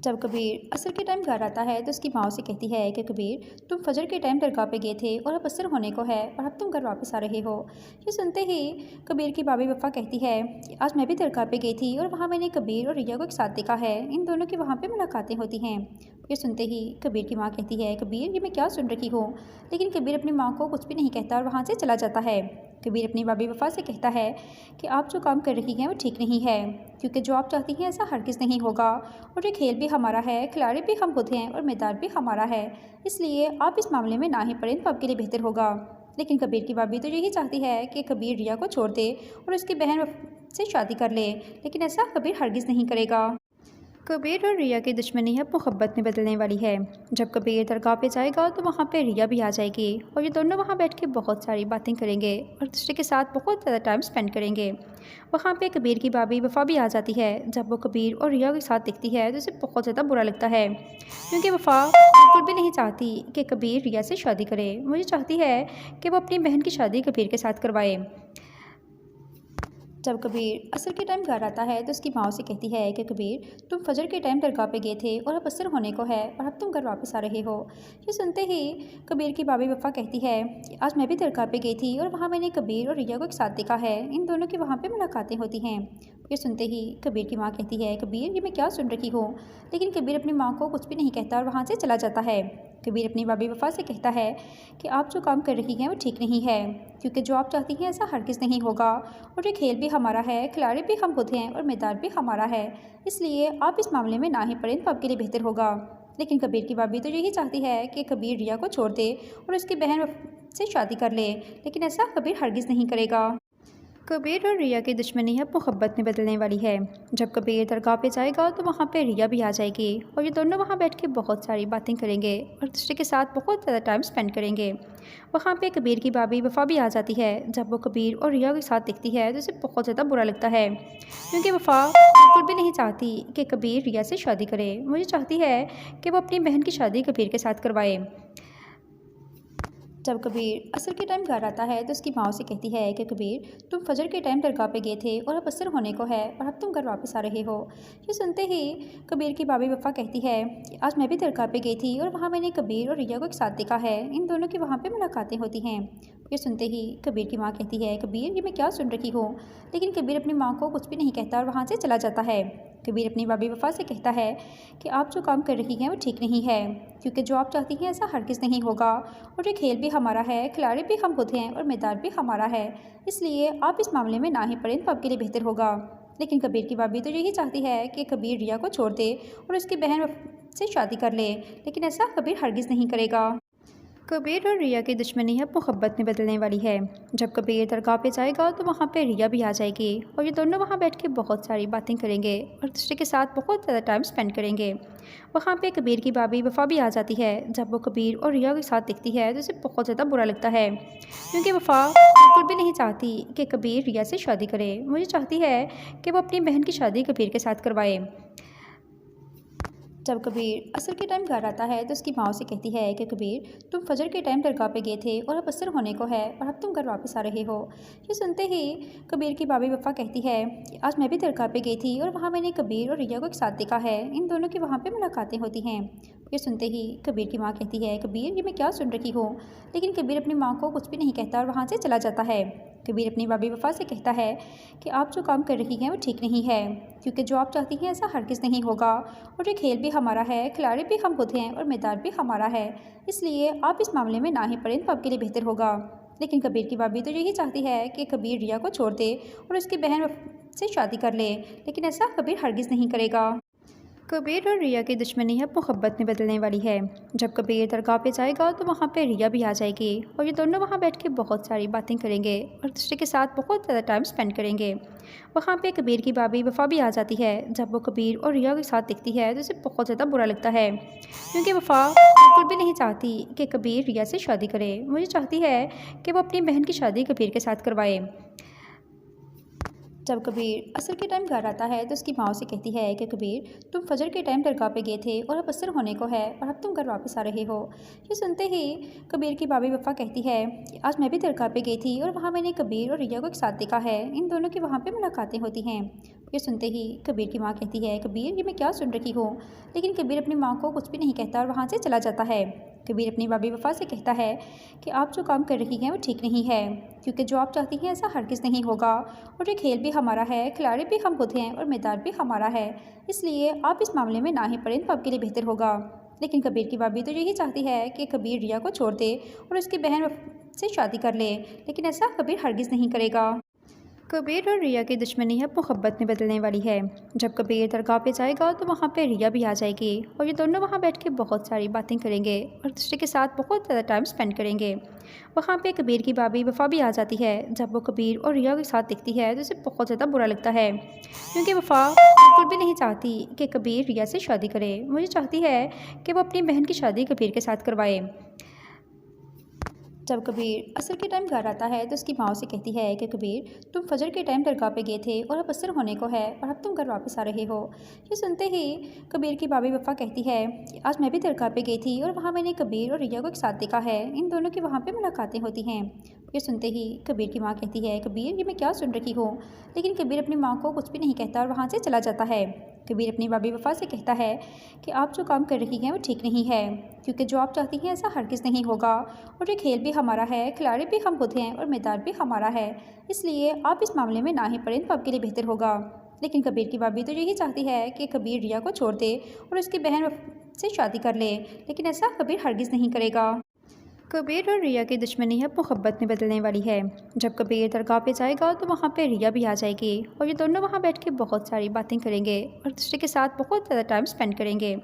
S1: जब कबीर असर के टाइम घर आता है तो उसकी माँ से कहती है कि कबीर, तुम फजर के टाइम दरगाह पे गए थे और अब असर होने को है और अब तुम घर वापस आ रहे हो। ये सुनते ही कबीर की भाभी वफ़ा कहती है कि आज मैं भी दरगाह पे गई थी और वहाँ मैंने कबीर और रिया को एक साथ देखा है। इन दोनों की वहाँ पे मुलाकातें होती हैं। ये सुनते ही कबीर की माँ कहती है, कबीर ये मैं क्या सुन रही हूँ। लेकिन कबीर अपनी माँ को कुछ भी नहीं कहता और वहाँ से चला जाता है। कबीर अपनी भाभी वफ़ा से कहता है कि आप जो काम कर रही हैं वो ठीक नहीं है, क्योंकि जो आप चाहती हैं ऐसा हरगिज़ नहीं होगा और ये खेल भी हमारा है, खिलाड़ी भी हम खुद हैं और मैदान भी हमारा है। इसलिए आप इस मामले में ना ही पड़ें तो आपके लिए बेहतर होगा। लेकिन कबीर की भाभी तो यही चाहती है कि कबीर रिया को छोड़ दे और उसकी बहन से शादी कर ले, लेकिन ऐसा कबीर हरगिज़ नहीं करेगा। कबीर और रिया की दुश्मनी अब मोहब्बत में बदलने वाली है। जब कबीर दरगाह पे जाएगा तो वहाँ पे रिया भी आ जाएगी और ये दोनों वहाँ बैठ के बहुत सारी बातें करेंगे और दूसरे के साथ बहुत ज़्यादा टाइम स्पेंड करेंगे। वहाँ पे कबीर की भाभी वफ़ा भी आ जाती है। जब वो कबीर और रिया के साथ दिखती है तो उसे बहुत ज़्यादा बुरा लगता है, क्योंकि वफ़ा बिल्कुल भी नहीं चाहती कि कबीर रिया से शादी करे। मुझे चाहती है कि वो अपनी बहन की शादी कबीर के साथ करवाए। जब कबीर असर के टाइम घर आता है तो उसकी माँ से कहती है कि कबीर, तुम फजर के टाइम दरगाह पे गए थे और अब असर होने को है और अब तुम घर वापस आ रहे हो। ये सुनते ही कबीर की भाभी वफ़ा कहती है कि आज मैं भी दरगाह पे गई थी और वहाँ मैंने कबीर और रिया को एक साथ देखा है। इन दोनों की वहाँ पे मुलाकातें होती हैं। ये सुनते ही कबीर की माँ कहती है, कबीर ये मैं क्या सुन रही हूँ। लेकिन कबीर अपनी माँ को कुछ भी नहीं कहता और वहाँ से चला जाता है। कबीर अपनी भाभी वफ़ा से कहता है कि आप जो काम कर रही हैं वो ठीक नहीं है, क्योंकि जो आप चाहती हैं ऐसा हरगिज़ नहीं होगा और ये खेल भी हमारा है, खिलाड़ी भी हम खुद हैं और मैदान भी हमारा है। इसलिए आप इस मामले में ना ही पड़ें तो आपके लिए बेहतर होगा। लेकिन कबीर की भाभी तो यही चाहती है कि कबीर रिया को छोड़ दे और उसकी बहन से शादी कर ले, लेकिन ऐसा कबीर हरगिज़ नहीं करेगा। कबीर और रिया की दुश्मनी अब मोहब्बत में बदलने वाली है। जब कबीर दरगाह पे जाएगा तो वहाँ पे रिया भी आ जाएगी और ये दोनों वहाँ बैठ के बहुत सारी बातें करेंगे और दूसरे के साथ बहुत ज़्यादा टाइम स्पेंड करेंगे। वहाँ पे कबीर की भाभी वफ़ा भी आ जाती है। जब वो कबीर और रिया के साथ दिखती है तो उसे बहुत ज़्यादा बुरा लगता है, क्योंकि वफ़ा बिल्कुल भी नहीं चाहती कि कबीर रिया से शादी करे। मुझे चाहती है कि वो अपनी बहन की शादी कबीर के साथ करवाए। जब कबीर असर के टाइम घर आता है तो उसकी माँ से कहती है कि कबीर, तुम फजर के टाइम दरगाह पे गए थे और अब असर होने को है और अब तुम घर वापस आ रहे हो। ये सुनते ही कबीर की भाभी वफ़ा कहती है कि आज मैं भी दरगाह पे गई थी और वहाँ मैंने कबीर और रिया को एक साथ देखा है। इन दोनों की वहाँ पे मुलाकातें होती हैं। ये सुनते ही कबीर की माँ कहती है, कबीर ये मैं क्या सुन रही हूँ। लेकिन कबीर अपनी माँ को कुछ भी नहीं कहता और वहाँ से चला जाता है। कबीर अपनी भाभी वफ़ा से कहता है कि आप जो काम कर रही हैं वो ठीक नहीं है, क्योंकि जो आप चाहती हैं ऐसा हरगिज़ नहीं होगा और ये खेल भी हमारा है, खिलाड़ी भी हम खुद हैं और मैदान भी हमारा है। इसलिए आप इस मामले में ना ही पड़ें तो आपके लिए बेहतर होगा। लेकिन कबीर की भाभी तो यही चाहती है कि कबीर रिया को छोड़ दे और उसकी बहन से शादी कर ले, लेकिन ऐसा कबीर हरगिज़ नहीं करेगा। कबीर और रिया की दुश्मनी अब मोहब्बत में बदलने वाली है। जब कबीर दरगाह पे जाएगा तो वहाँ पे रिया भी आ जाएगी और ये दोनों वहाँ बैठ के बहुत सारी बातें करेंगे और दूसरे के साथ बहुत ज़्यादा टाइम स्पेंड करेंगे। वहाँ पे कबीर की भाभी वफ़ा भी आ जाती है। जब वो कबीर और रिया के साथ दिखती है तो उसे बहुत ज़्यादा बुरा लगता है, क्योंकि वफ़ा बिल्कुल भी नहीं चाहती कि कबीर रिया से शादी करे। मुझे चाहती है कि वो अपनी बहन की शादी कबीर के साथ करवाए। जब कबीर असर के टाइम घर आता है तो उसकी माँ से कहती है कि कबीर, तुम फजर के टाइम दरगाह पे गए थे और अब असर होने को है और अब तुम घर वापस आ रहे हो। ये सुनते ही कबीर की भाभी वफ़ा कहती है कि आज मैं भी दरगाह पे गई थी और वहाँ मैंने कबीर और रिया को एक साथ देखा है। इन दोनों की वहाँ पे मुलाकातें होती हैं। ये सुनते ही कबीर की माँ कहती है, कबीर ये मैं क्या सुन रही हूँ। लेकिन कबीर अपनी माँ को कुछ भी नहीं कहता और वहाँ से चला जाता है। कबीर अपनी भाभी वफ़ा से कहता है कि आप जो काम कर रही हैं वो ठीक नहीं है, क्योंकि जो आप चाहती हैं ऐसा हरगिज़ नहीं होगा और ये खेल भी हमारा है, खिलाड़ी भी हम खुद हैं और मैदान भी हमारा है। इसलिए आप इस मामले में ना ही पड़ें तो आपके लिए बेहतर होगा। लेकिन कबीर की भाभी तो यही चाहती है कि कबीर रिया को छोड़ दे और उसकी बहन से शादी कर ले, लेकिन ऐसा कबीर हरगिज़ नहीं करेगा। कबीर और रिया की दुश्मनी अब मोहब्बत में बदलने वाली है। जब कबीर दरगाह पे जाएगा तो वहाँ पे रिया भी आ जाएगी और ये दोनों वहाँ बैठ के बहुत सारी बातें करेंगे और दूसरे के साथ बहुत ज़्यादा टाइम स्पेंड करेंगे। वहाँ पे कबीर की भाभी वफ़ा भी आ जाती है। जब वो कबीर और रिया के साथ दिखती है तो उसे बहुत ज़्यादा बुरा लगता है, क्योंकि वफ़ा बिल्कुल भी नहीं चाहती कि कबीर रिया से शादी करे। मुझे चाहती है कि वो अपनी बहन की शादी कबीर के साथ करवाए। जब कबीर असर के टाइम घर आता है तो उसकी माँ से कहती है कि कबीर, तुम फजर के टाइम दरगाह पे गए थे और अब असर होने को है और अब तुम घर वापस आ रहे हो। ये सुनते ही कबीर की भाभी वफ़ा कहती है कि आज मैं भी दरगाह पे गई थी और वहाँ मैंने कबीर और रिया को एक साथ देखा है। इन दोनों की वहाँ पे मुलाकातें होती हैं। ये सुनते ही कबीर की माँ कहती है, कबीर ये मैं क्या सुन रही हूँ। लेकिन कबीर अपनी माँ को कुछ भी नहीं कहता और वहाँ से चला जाता है। कबीर अपनी भाभी वफ़ा से कहता है कि आप जो काम कर रही हैं वो ठीक नहीं है, क्योंकि जो आप चाहती हैं ऐसा हरगिज़ नहीं होगा और ये खेल भी हमारा है, खिलाड़ी भी हम खुद हैं और मैदान भी हमारा है। इसलिए आप इस मामले में ना ही पड़ें तो आपके लिए बेहतर होगा। लेकिन कबीर की भाभी तो यही चाहती है कि कबीर रिया को छोड़ दे और उसकी बहन से शादी कर ले, लेकिन ऐसा कबीर हरगिज़ नहीं करेगा। कबीर और रिया की दुश्मनी अब मोहब्बत में बदलने वाली है। जब कबीर दरगाह पे जाएगा तो वहाँ पे रिया भी आ जाएगी और ये दोनों वहाँ बैठ के बहुत सारी बातें करेंगे और दूसरे के साथ बहुत ज़्यादा टाइम स्पेंड करेंगे। वहाँ पे कबीर की भाभी वफ़ा भी आ जाती है। जब वो कबीर और रिया के साथ दिखती है तो उसे बहुत ज़्यादा बुरा लगता है, क्योंकि वफ़ा बिल्कुल भी नहीं चाहती कि कबीर रिया से शादी करे। मुझे चाहती है कि वो अपनी बहन की शादी कबीर के साथ करवाए। जब कबीर असर के टाइम घर आता है तो उसकी माँ से कहती है कि कबीर, तुम फजर के टाइम दरगाह पे गए थे और अब असर होने को है और अब तुम घर वापस आ रहे हो। ये सुनते ही कबीर की भाभी वफ़ा कहती है कि आज मैं भी दरगाह पे गई थी और वहाँ मैंने कबीर और रिया को एक साथ देखा है। इन दोनों की वहाँ पे मुलाकातें होती हैं। ये सुनते ही कबीर की माँ कहती है, कबीर ये मैं क्या सुन रही हूँ। लेकिन कबीर अपनी माँ को कुछ भी नहीं कहता और वहाँ से चला जाता है। कबीर अपनी भाभी वफ़ा से कहता है कि आप जो काम कर रही हैं वो ठीक नहीं है, क्योंकि जो आप चाहती हैं ऐसा हरगिज़ नहीं होगा और ये खेल भी हमारा है, खिलाड़ी भी हम खुद हैं और मैदान भी हमारा है। इसलिए आप इस मामले में ना ही पड़ें तो आपके लिए बेहतर होगा। लेकिन कबीर की भाभी तो यही चाहती है कि कबीर रिया को छोड़ दे और उसकी बहन से शादी कर ले, लेकिन ऐसा कबीर हरगिज़ नहीं करेगा। कबीर और रिया की दुश्मनी अब मोहब्बत में बदलने वाली है। जब कबीर दरगाह पे जाएगा तो वहाँ पे रिया भी आ जाएगी और ये दोनों वहाँ बैठ के बहुत सारी बातें करेंगे और दूसरे के साथ बहुत ज़्यादा टाइम स्पेंड करेंगे।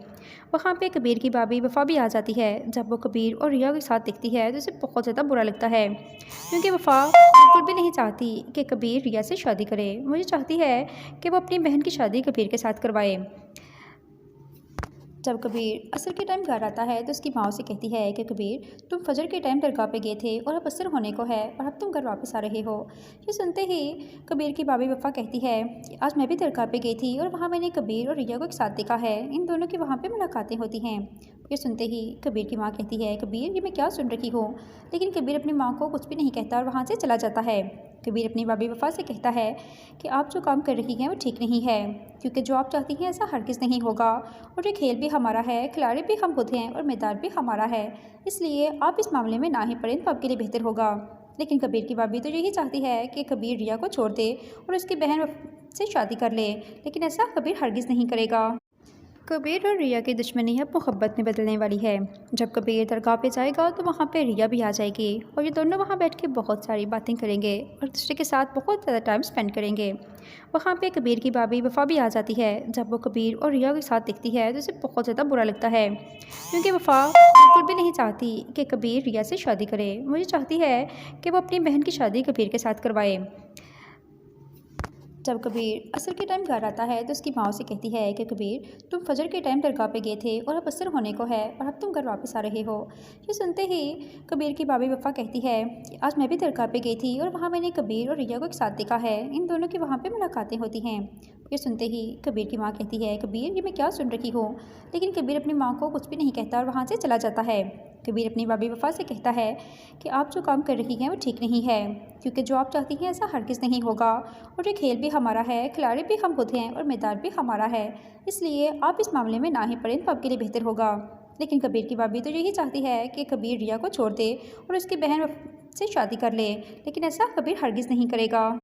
S1: वहाँ पे कबीर की भाभी वफ़ा भी आ जाती है। जब वो कबीर और रिया के साथ दिखती है तो उसे बहुत ज़्यादा बुरा लगता है, क्योंकि वफ़ा बिल्कुल भी नहीं चाहती कि कबीर रिया से शादी करे। मुझे चाहती है कि वो अपनी बहन की शादी कबीर के साथ करवाए। जब कबीर असर के टाइम घर आता है तो उसकी माँ से कहती है कि कबीर, तुम फजर के टाइम दरगाह पे गए थे और अब असर होने को है और अब तुम घर वापस आ रहे हो। ये सुनते ही कबीर की भाभी वफ़ा कहती है कि आज मैं भी दरगाह पे गई थी और वहाँ मैंने कबीर और रिया को एक साथ देखा है। इन दोनों की वहाँ पे मुलाकातें होती हैं। ये सुनते ही कबीर की माँ कहती है, कबीर ये मैं क्या सुन रही हूँ। लेकिन कबीर अपनी माँ को कुछ भी नहीं कहता और वहाँ से चला जाता है। कबीर अपनी भाभी वफ़ा से कहता है कि आप जो काम कर रही हैं वो ठीक नहीं है, क्योंकि जो आप चाहती हैं ऐसा हरगिज़ नहीं होगा और ये खेल भी हमारा है, खिलाड़ी भी हम खुद हैं और मैदान भी हमारा है। इसलिए आप इस मामले में ना ही पड़ें तो आपके लिए बेहतर होगा। लेकिन कबीर की भाभी तो यही चाहती है कि कबीर रिया को छोड़ दे और उसकी बहन से शादी कर ले, लेकिन ऐसा कबीर हरगिज़ नहीं करेगा। कबीर और रिया की दुश्मनी अब मोहब्बत में बदलने वाली है। जब कबीर दरगाह पे जाएगा तो वहाँ पे रिया भी आ जाएगी और ये दोनों वहाँ बैठ के बहुत सारी बातें करेंगे और दूसरे के साथ बहुत ज़्यादा टाइम स्पेंड करेंगे। वहाँ पे कबीर की भाभी वफ़ा भी आ जाती है। जब वो कबीर और रिया के साथ दिखती है तो उसे बहुत ज़्यादा बुरा लगता है, क्योंकि वफ़ा बिल्कुल भी नहीं चाहती कि कबीर रिया से शादी करे। मुझे चाहती है कि वो अपनी बहन की शादी कबीर के साथ करवाए। जब कबीर असर के टाइम घर आता है तो उसकी माँ से कहती है कि कबीर, तुम फजर के टाइम दरगाह पे गए थे और अब असर होने को है और अब तुम घर वापस आ रहे हो। ये सुनते ही कबीर की भाभी वफ़ा कहती है कि आज मैं भी दरगाह पे गई थी और वहाँ मैंने कबीर और रिया को एक साथ देखा है। इन दोनों की वहाँ पे मुलाकातें होती हैं। ये सुनते ही कबीर की माँ कहती है, कबीर ये मैं क्या सुन रही हूँ। लेकिन कबीर अपनी माँ को कुछ भी नहीं कहता और वहाँ से चला जाता है। कबीर अपनी भाभी वफ़ा से कहता है कि आप जो काम कर रही हैं वो ठीक नहीं है, क्योंकि जो आप चाहती हैं ऐसा हरगिज़ नहीं होगा और ये खेल भी हमारा है, खिलाड़ी भी हम खुद हैं और मैदान भी हमारा है। इसलिए आप इस मामले में ना ही पड़ें तो आपके लिए बेहतर होगा। लेकिन कबीर की भाभी तो यही चाहती है कि कबीर रिया को छोड़ दे और उसकी बहन से शादी कर ले, लेकिन ऐसा कबीर हरगिज़ नहीं करेगा।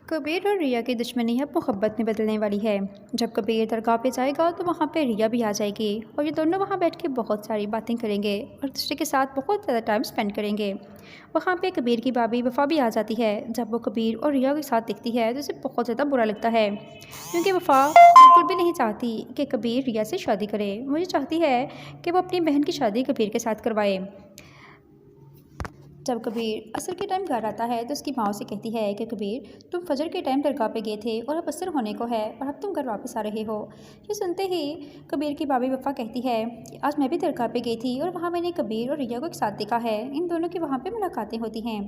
S1: कबीर और रिया की दुश्मनी अब मोहब्बत में बदलने वाली है। जब कबीर दरगाह पे जाएगा तो वहाँ पे रिया भी आ जाएगी और ये दोनों वहाँ बैठ के बहुत सारी बातें करेंगे और दूसरे के साथ बहुत ज़्यादा टाइम स्पेंड करेंगे। वहाँ पे कबीर की भाभी वफ़ा भी आ जाती है। जब वो कबीर और रिया के साथ दिखती है तो उसे बहुत ज़्यादा बुरा लगता है, क्योंकि वफ़ा बिल्कुल भी नहीं चाहती कि कबीर रिया से शादी करे। मुझे चाहती है कि वो अपनी बहन की शादी कबीर के साथ करवाए। जब कबीर असर के टाइम घर आता है तो उसकी माँ से कहती है कि कबीर, तुम फजर के टाइम दरगाह पे गए थे और अब असर होने को है और अब तुम घर वापस आ रहे हो। ये सुनते ही कबीर की भाभी वफ़ा कहती है कि आज मैं भी दरगाह पे गई थी और वहाँ मैंने कबीर और रिया को एक साथ देखा है। इन दोनों की वहाँ पे मुलाकातें होती हैं।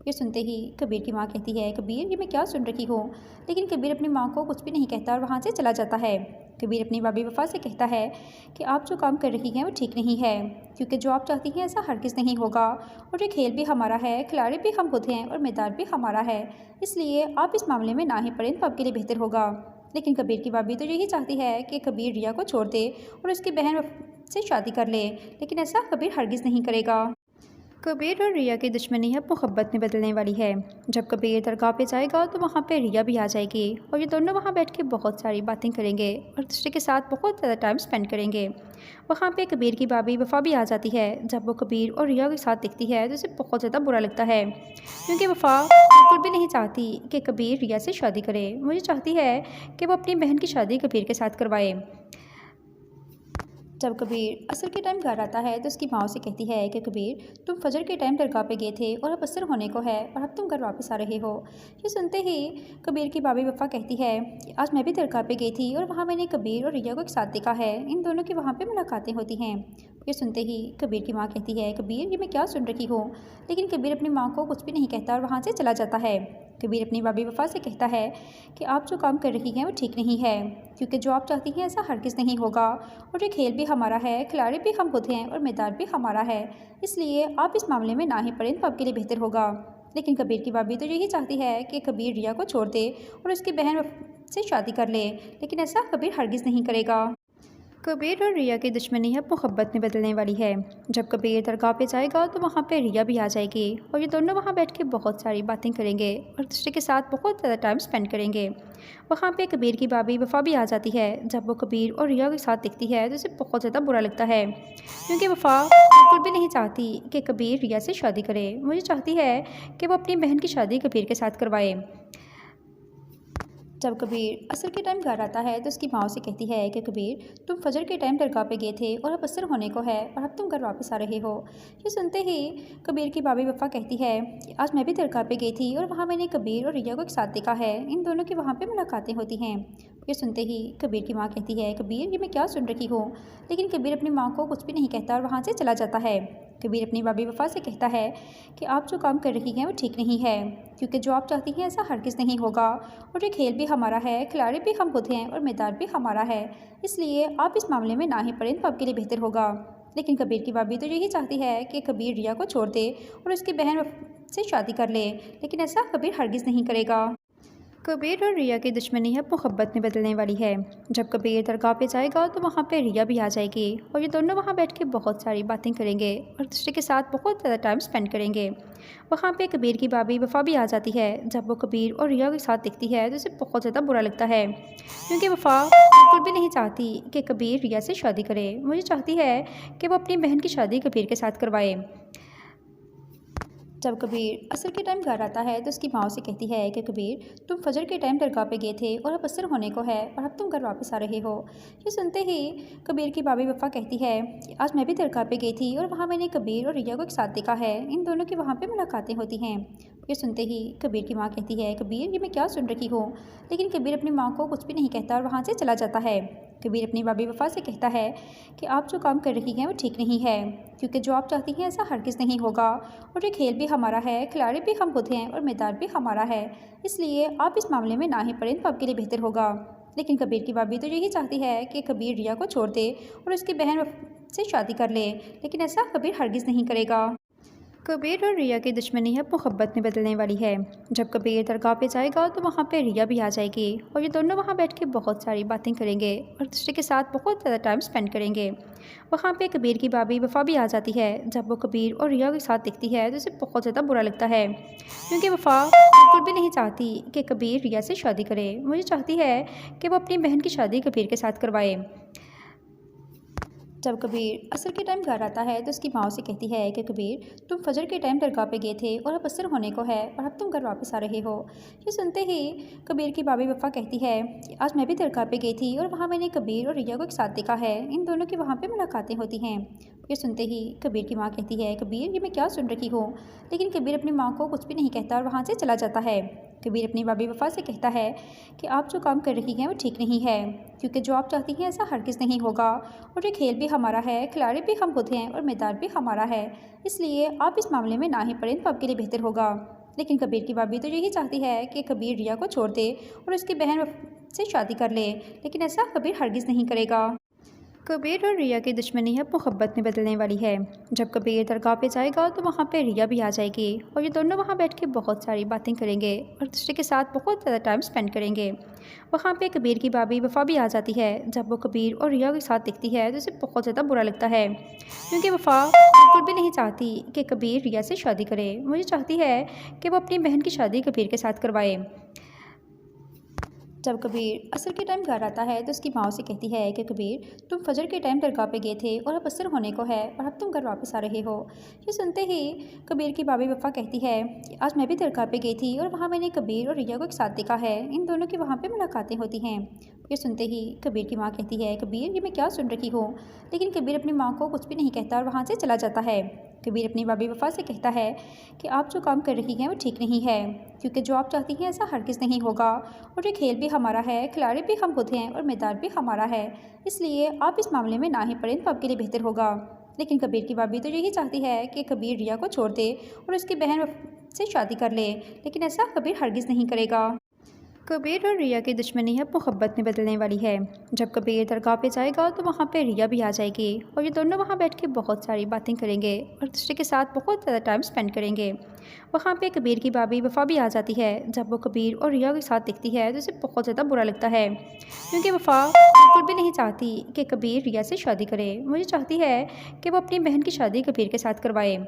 S1: ये सुनते ही कबीर की माँ कहती है, कबीर ये मैं क्या सुन रही हूँ। लेकिन कबीर अपनी माँ को कुछ भी नहीं कहता और वहाँ से चला जाता है। कबीर अपनी भाभी वफ़ा से कहता है कि आप जो काम कर रही हैं वो ठीक नहीं है, क्योंकि जो आप चाहती हैं ऐसा हरगिज़ नहीं होगा और ये खेल भी हमारा है, खिलाड़ी भी हम खुद हैं और मैदान भी हमारा है। इसलिए आप इस मामले में ना ही पड़ें तो आपके लिए बेहतर होगा। लेकिन कबीर की भाभी तो यही चाहती है कि कबीर रिया को छोड़ दे और उसकी बहन से शादी कर ले, लेकिन ऐसा कबीर हरगिज़ नहीं करेगा। कबीर और रिया की दुश्मनी अब मोहब्बत में बदलने वाली है। जब कबीर दरगाह पे जाएगा तो वहाँ पे रिया भी आ जाएगी और ये दोनों वहाँ बैठ के बहुत सारी बातें करेंगे और दूसरे के साथ बहुत ज़्यादा टाइम स्पेंड करेंगे। वहाँ पे कबीर की भाभी वफ़ा भी आ जाती है। जब वो कबीर और रिया के साथ दिखती है तो उसे बहुत ज़्यादा बुरा लगता है, क्योंकि वफ़ा बिल्कुल भी नहीं चाहती कि कबीर रिया से शादी करे। मुझे चाहती है कि वो अपनी बहन की शादी कबीर के साथ करवाए। जब कबीर असर के टाइम घर आता है तो उसकी माँ से कहती है कि कबीर, तुम फजर के टाइम दरगाह पे गए थे और अब असर होने को है और अब तुम घर वापस आ रहे हो। ये सुनते ही कबीर की भाभी वफ़ा कहती है कि आज मैं भी दरगाह पे गई थी और वहाँ मैंने कबीर और रिया को एक साथ देखा है। इन दोनों की वहाँ पे मुलाकातें होती हैं। ये सुनते ही कबीर की माँ कहती है, कबीर ये मैं क्या सुन रही हूँ। लेकिन कबीर अपनी माँ को कुछ भी नहीं कहता और वहाँ से चला जाता है। कबीर अपनी भाभी वफ़ा से कहता है कि आप जो काम कर रही हैं वो ठीक नहीं है, क्योंकि जो आप चाहती हैं ऐसा हरगिज़ नहीं होगा और ये खेल भी हमारा है, खिलाड़ी भी हम खुद हैं और मैदान भी हमारा है। इसलिए आप इस मामले में ना ही पड़ें तो आपके लिए बेहतर होगा। लेकिन कबीर की भाभी तो यही चाहती है कि कबीर रिया को छोड़ दे और उसकी बहन से शादी कर ले, लेकिन ऐसा कबीर हरगिज़ नहीं करेगा। कबीर और रिया की दुश्मनी अब मोहब्बत में बदलने वाली है। जब कबीर दरगाह पे जाएगा तो वहाँ पे रिया भी आ जाएगी और ये दोनों वहाँ बैठ के बहुत सारी बातें करेंगे और दूसरे के साथ बहुत ज़्यादा टाइम स्पेंड करेंगे। वहाँ पे कबीर की भाभी वफ़ा भी आ जाती है। जब वो कबीर और रिया के साथ दिखती है तो उसे बहुत ज़्यादा बुरा लगता है, क्योंकि वफ़ा बिल्कुल भी नहीं चाहती कि कबीर रिया से शादी करे। मुझे चाहती है कि वो अपनी बहन की शादी कबीर के साथ करवाए। जब कबीर असर के टाइम घर आता है तो उसकी माँ से कहती है कि कबीर, तुम फजर के टाइम दरगाह पे गए थे और अब असर होने को है और अब तुम घर वापस आ रहे हो। ये सुनते ही कबीर की भाभी वफ़ा कहती है कि आज मैं भी दरगाह पे गई थी और वहाँ मैंने कबीर और रिया को एक साथ देखा है। इन दोनों की वहाँ पे मुलाकातें होती हैं। ये सुनते ही कबीर की माँ कहती है, कबीर ये मैं क्या सुन रही हूँ। लेकिन कबीर अपनी माँ को कुछ भी नहीं कहता और वहाँ से चला जाता है। कबीर अपनी भाभी वफ़ा से कहता है कि आप जो काम कर रही हैं वो ठीक नहीं है, क्योंकि जो आप चाहती हैं ऐसा हरगिज़ नहीं होगा और ये खेल भी हमारा है, खिलाड़ी भी हम खुद हैं और मैदान भी हमारा है। इसलिए आप इस मामले में ना ही पड़ें तो आपके लिए बेहतर होगा। लेकिन कबीर की भाभी तो यही चाहती है कि कबीर रिया को छोड़ दे और उसकी बहन से शादी कर ले, लेकिन ऐसा कबीर हरगिज़ नहीं करेगा। कबीर और रिया की दुश्मनी अब मोहब्बत में बदलने वाली है। जब कबीर दरगाह पे जाएगा तो वहाँ पे रिया भी आ जाएगी और ये दोनों वहाँ बैठ के बहुत सारी बातें करेंगे और दूसरे के साथ बहुत ज़्यादा टाइम स्पेंड करेंगे। वहाँ पे कबीर की भाभी वफ़ा भी आ जाती है। जब वो कबीर और रिया के साथ दिखती है तो उसे बहुत ज़्यादा बुरा लगता है, क्योंकि वफ़ा बिल्कुल भी नहीं चाहती कि कबीर रिया से शादी करे। मुझे चाहती है कि वो अपनी बहन की शादी कबीर के साथ करवाए। जब कबीर असर के टाइम घर आता है तो उसकी माँ से कहती है कि कबीर, तुम फजर के टाइम दरगाह पे गए थे और अब असर होने को है और अब तुम घर वापस आ रहे हो। ये सुनते ही कबीर की भाभी वफ़ा कहती है कि आज मैं भी दरगाह पे गई थी और वहाँ मैंने कबीर और रिया को एक साथ देखा है। इन दोनों की वहाँ पे मुलाकातें होती हैं। ये सुनते ही कबीर की माँ कहती है, कबीर ये मैं क्या सुन रही हूँ। लेकिन कबीर अपनी माँ को कुछ भी नहीं कहता और वहाँ से चला जाता है। कबीर अपनी भाभी वफ़ा से कहता है कि आप जो काम कर रही हैं वो ठीक नहीं है, क्योंकि जो आप चाहती हैं ऐसा हरगिज़ नहीं होगा और ये खेल भी हमारा है, खिलाड़ी भी हम खुद हैं और मैदान भी हमारा है। इसलिए आप इस मामले में ना ही पड़ें तो आपके लिए बेहतर होगा। लेकिन कबीर की भाभी तो यही चाहती है कि कबीर रिया को छोड़ दे और उसकी बहन से शादी कर ले, लेकिन ऐसा कबीर हरगिज़ नहीं करेगा। कबीर और रिया की दुश्मनी अब मोहब्बत में बदलने वाली है। जब कबीर दरगाह पे जाएगा तो वहाँ पे रिया भी आ जाएगी और ये दोनों वहाँ बैठ के बहुत सारी बातें करेंगे और दूसरे के साथ बहुत ज़्यादा टाइम स्पेंड करेंगे। वहाँ पे कबीर की भाभी वफ़ा भी आ जाती है। जब वो कबीर और रिया के साथ दिखती है तो उसे बहुत ज़्यादा बुरा लगता है, क्योंकि वफ़ा बिल्कुल भी नहीं चाहती कि कबीर रिया से शादी करे। मुझे चाहती है कि वो अपनी बहन की शादी कबीर के साथ करवाए। जब कबीर असर के टाइम घर आता है तो उसकी माँ से कहती है कि कबीर, तुम फजर के टाइम दरगाह पे गए थे और अब असर होने को है और अब तुम घर वापस आ रहे हो। ये सुनते ही कबीर की भाभी वफ़ा कहती है कि आज मैं भी दरगाह पे गई थी और वहाँ मैंने कबीर और रिया को एक साथ देखा है। इन दोनों की वहाँ पे मुलाकातें होती हैं। ये सुनते ही कबीर की माँ कहती है, कबीर ये मैं क्या सुन रही हूँ। लेकिन कबीर अपनी माँ को कुछ भी नहीं कहता और वहाँ से चला जाता है। कबीर अपनी भाभी वफ़ा से कहता है कि आप जो काम कर रही हैं वो ठीक नहीं है, क्योंकि जो आप चाहती हैं ऐसा हरगिज़ नहीं होगा और ये खेल भी हमारा है, खिलाड़ी भी हम खुद हैं और मैदान भी हमारा है। इसलिए आप इस मामले में ना ही पड़ें तो आपके लिए बेहतर होगा। लेकिन कबीर की भाभी तो यही चाहती है कि कबीर रिया को छोड़ दे और उसकी बहन से शादी कर ले, लेकिन ऐसा कबीर हरगिज़ नहीं करेगा। कबीर और रिया की दुश्मनी अब मोहब्बत में बदलने वाली है। जब कबीर दरगाह पे जाएगा तो वहाँ पे रिया भी आ जाएगी और ये दोनों वहाँ बैठ के बहुत सारी बातें करेंगे और दूसरे के साथ बहुत ज़्यादा टाइम स्पेंड करेंगे। वहाँ पे कबीर की भाभी वफ़ा भी आ जाती है। जब वो कबीर और रिया के साथ दिखती है तो उसे बहुत ज़्यादा बुरा लगता है, क्योंकि वफ़ा बिल्कुल भी नहीं चाहती कि कबीर रिया से शादी करे। मुझे चाहती है कि वो अपनी बहन की शादी कबीर के साथ करवाए। जब कबीर असर के टाइम घर आता है तो उसकी माँ से कहती है कि कबीर, तुम फजर के टाइम दरगाह पे गए थे और अब असर होने को है और अब तुम घर वापस आ रहे हो। ये सुनते ही कबीर की भाभी वफ़ा कहती है कि आज मैं भी दरगाह पे गई थी और वहाँ मैंने कबीर और रिया को एक साथ देखा है। इन दोनों की वहाँ पे मुलाकातें होती हैं। ये सुनते ही कबीर की माँ कहती है, कबीर ये मैं क्या सुन रही हूँ। लेकिन कबीर अपनी माँ को कुछ भी नहीं कहता और वहाँ से चला जाता है। कबीर अपनी भाभी वफ़ा से कहता है कि आप जो काम कर रही हैं वो ठीक नहीं है, क्योंकि जो आप चाहती हैं ऐसा हरगिज़ नहीं होगा और ये खेल भी हमारा है, खिलाड़ी भी हम खुद हैं और मैदान भी हमारा है। इसलिए आप इस मामले में ना ही पड़ें तो आपके लिए बेहतर होगा। लेकिन कबीर की भाभी तो यही चाहती है कि कबीर रिया को छोड़ दे और उसकी बहन से शादी कर ले, लेकिन ऐसा कबीर हरगिज़ नहीं करेगा। कबीर और रिया की दुश्मनी अब मोहब्बत में बदलने वाली है। जब कबीर दरगाह पे जाएगा तो वहाँ पे रिया भी आ जाएगी और ये दोनों वहाँ बैठ के बहुत सारी बातें करेंगे और दूसरे के साथ बहुत ज़्यादा टाइम स्पेंड करेंगे। वहाँ पे कबीर की भाभी वफ़ा भी आ जाती है। जब वो कबीर और रिया के साथ दिखती है तो उसे बहुत ज़्यादा बुरा लगता है, क्योंकि वफ़ा बिल्कुल भी नहीं चाहती कि कबीर रिया से शादी करे। मुझे चाहती है कि वो अपनी बहन की शादी कबीर के साथ करवाए।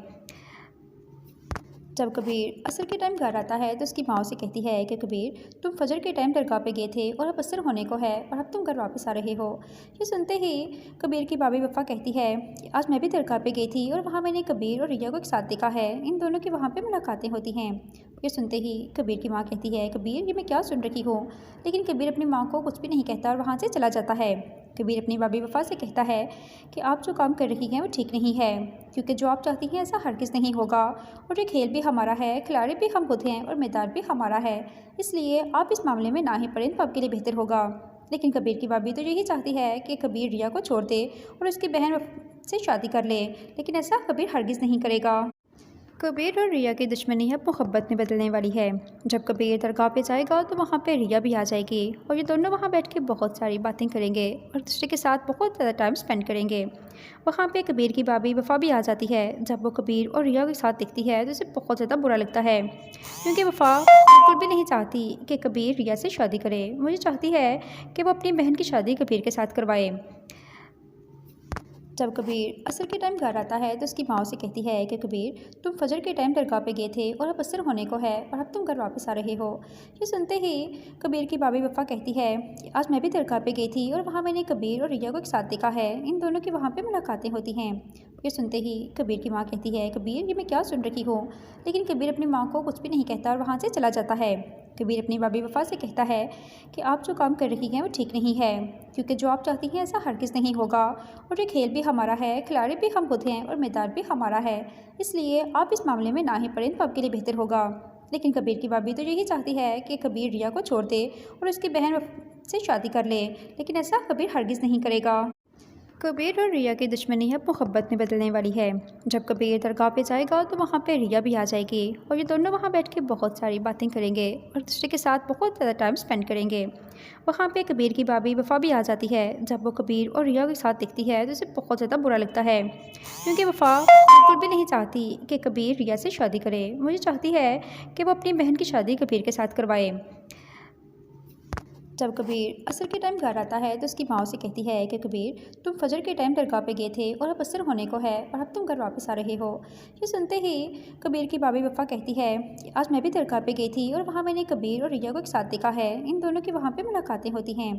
S1: जब कबीर असर के टाइम घर आता है तो उसकी माँ से कहती है कि कबीर, तुम फजर के टाइम दरगाह पे गए थे और अब असर होने को है और अब तुम घर वापस आ रहे हो। ये सुनते ही कबीर की भाभी वफ़ा कहती है कि आज मैं भी दरगाह पे गई थी और वहाँ मैंने कबीर और रिया को एक साथ देखा है। इन दोनों की वहाँ पे मुलाकातें होती हैं। ये सुनते ही कबीर की माँ कहती है, कबीर ये मैं क्या सुन रही हूँ। लेकिन कबीर अपनी माँ को कुछ भी नहीं कहता और वहाँ से चला जाता है। कबीर अपनी भाभी वफ़ा से कहता है कि आप जो काम कर रही हैं वो ठीक नहीं है, क्योंकि जो आप चाहती हैं ऐसा हरगिज़ नहीं होगा और ये खेल भी हमारा है, खिलाड़ी भी हम खुद हैं और मैदान भी हमारा है। इसलिए आप इस मामले में ना ही पड़ें तो आपके लिए बेहतर होगा। लेकिन कबीर की भाभी तो यही चाहती है कि कबीर रिया को छोड़ दे और उसकी बहन से शादी कर ले, लेकिन ऐसा कबीर हरगिज़ नहीं करेगा। कबीर और रिया की दुश्मनी अब मोहब्बत में बदलने वाली है। जब कबीर दरगाह पे जाएगा तो वहाँ पे रिया भी आ जाएगी और ये दोनों वहाँ बैठ के बहुत सारी बातें करेंगे और दूसरे के साथ बहुत ज़्यादा टाइम स्पेंड करेंगे। वहाँ पे कबीर की भाभी वफ़ा भी आ जाती है। जब वो कबीर और रिया के साथ दिखती है तो उसे बहुत ज़्यादा बुरा लगता है, क्योंकि वफ़ा बिल्कुल भी नहीं चाहती कि कबीर रिया से शादी करे। मुझे चाहती है कि वो अपनी बहन की शादी कबीर के साथ करवाए। जब कबीर असर के टाइम घर आता है तो उसकी माँ से कहती है कि कबीर, तुम फजर के टाइम दरगाह पे गए थे और अब असर होने को है और अब तुम घर वापस आ रहे हो। ये सुनते ही कबीर की भाभी वफ़ा कहती है कि आज मैं भी दरगाह पे गई थी और वहाँ मैंने कबीर और रिया को एक साथ देखा है। इन दोनों की वहाँ पे मुलाकातें होती हैं। ये सुनते ही कबीर की माँ कहती है, कबीर ये मैं क्या सुन रही हूँ। लेकिन कबीर अपनी माँ को कुछ भी नहीं कहता और वहाँ से चला जाता है। कबीर अपनी भाभी वफ़ा से कहता है कि आप जो काम कर रही हैं वो ठीक नहीं है, क्योंकि जो आप चाहती हैं ऐसा हरगिज़ नहीं होगा और ये खेल भी हमारा है, खिलाड़ी भी हम खुद हैं और मैदान भी हमारा है। इसलिए आप इस मामले में ना ही पड़ें तो आपके लिए बेहतर होगा। लेकिन कबीर की भाभी तो यही चाहती है कि कबीर रिया को छोड़ दे और उसकी बहन से शादी कर ले, लेकिन ऐसा कबीर हरगिज़ नहीं करेगा। कबीर और रिया की दुश्मनी अब मोहब्बत में बदलने वाली है। जब कबीर दरगाह पे जाएगा तो वहाँ पे रिया भी आ जाएगी और ये दोनों वहाँ बैठ के बहुत सारी बातें करेंगे और दूसरे के साथ बहुत ज़्यादा टाइम स्पेंड करेंगे। वहाँ पे कबीर की भाभी वफ़ा भी आ जाती है। जब वो कबीर और रिया के साथ दिखती है तो उसे बहुत ज़्यादा बुरा लगता है, क्योंकि वफ़ा बिल्कुल भी नहीं चाहती कि कबीर रिया से शादी करे। मुझे चाहती है कि वो अपनी बहन की शादी कबीर के साथ करवाए। जब कबीर असर के टाइम घर आता है तो उसकी माँ से कहती है कि कबीर, तुम फजर के टाइम दरगाह पे गए थे और अब असर होने को है और अब तुम घर वापस आ रहे हो। ये सुनते ही कबीर की भाभी वफ़ा कहती है कि आज मैं भी दरगाह पे गई थी और वहाँ मैंने कबीर और रिया को एक साथ देखा है। इन दोनों की वहाँ पे मुलाकातें होती हैं।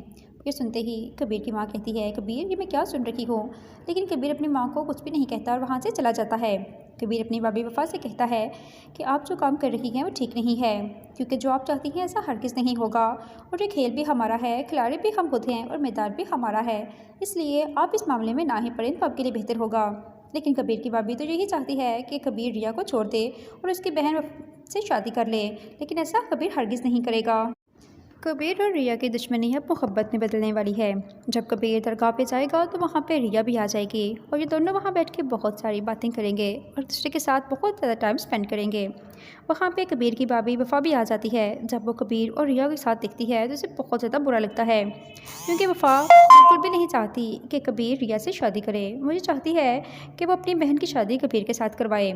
S1: ये सुनते ही कबीर की माँ कहती है, कबीर ये मैं क्या सुन रही हूँ। लेकिन कबीर अपनी माँ को कुछ भी नहीं कहता और वहाँ से चला जाता है। कबीर अपनी भाभी वफ़ा से कहता है कि आप जो काम कर रही हैं वो ठीक नहीं है, क्योंकि जो आप चाहती हैं ऐसा हरगिज़ नहीं होगा और ये खेल भी हमारा है, खिलाड़ी भी हम खुद हैं और मैदान भी हमारा है। इसलिए आप इस मामले में ना ही पड़ें तो आपके लिए बेहतर होगा। लेकिन कबीर की भाभी तो यही चाहती है कि कबीर रिया को छोड़ दे और उसकी बहन से शादी कर ले, लेकिन ऐसा कबीर हरगिज़ नहीं करेगा। कबीर और रिया की दुश्मनी अब मोहब्बत में बदलने वाली है। जब कबीर दरगाह पे जाएगा तो वहाँ पे रिया भी आ जाएगी और ये दोनों वहाँ बैठ के बहुत सारी बातें करेंगे और दूसरे के साथ बहुत ज़्यादा टाइम स्पेंड करेंगे। वहाँ पे कबीर की भाभी वफ़ा भी आ जाती है। जब वो कबीर और रिया के साथ दिखती है तो उसे बहुत ज़्यादा बुरा लगता है, क्योंकि वफ़ा बिल्कुल भी नहीं चाहती कि कबीर रिया से शादी करे। मुझे चाहती है कि वो अपनी बहन की शादी कबीर के साथ करवाए।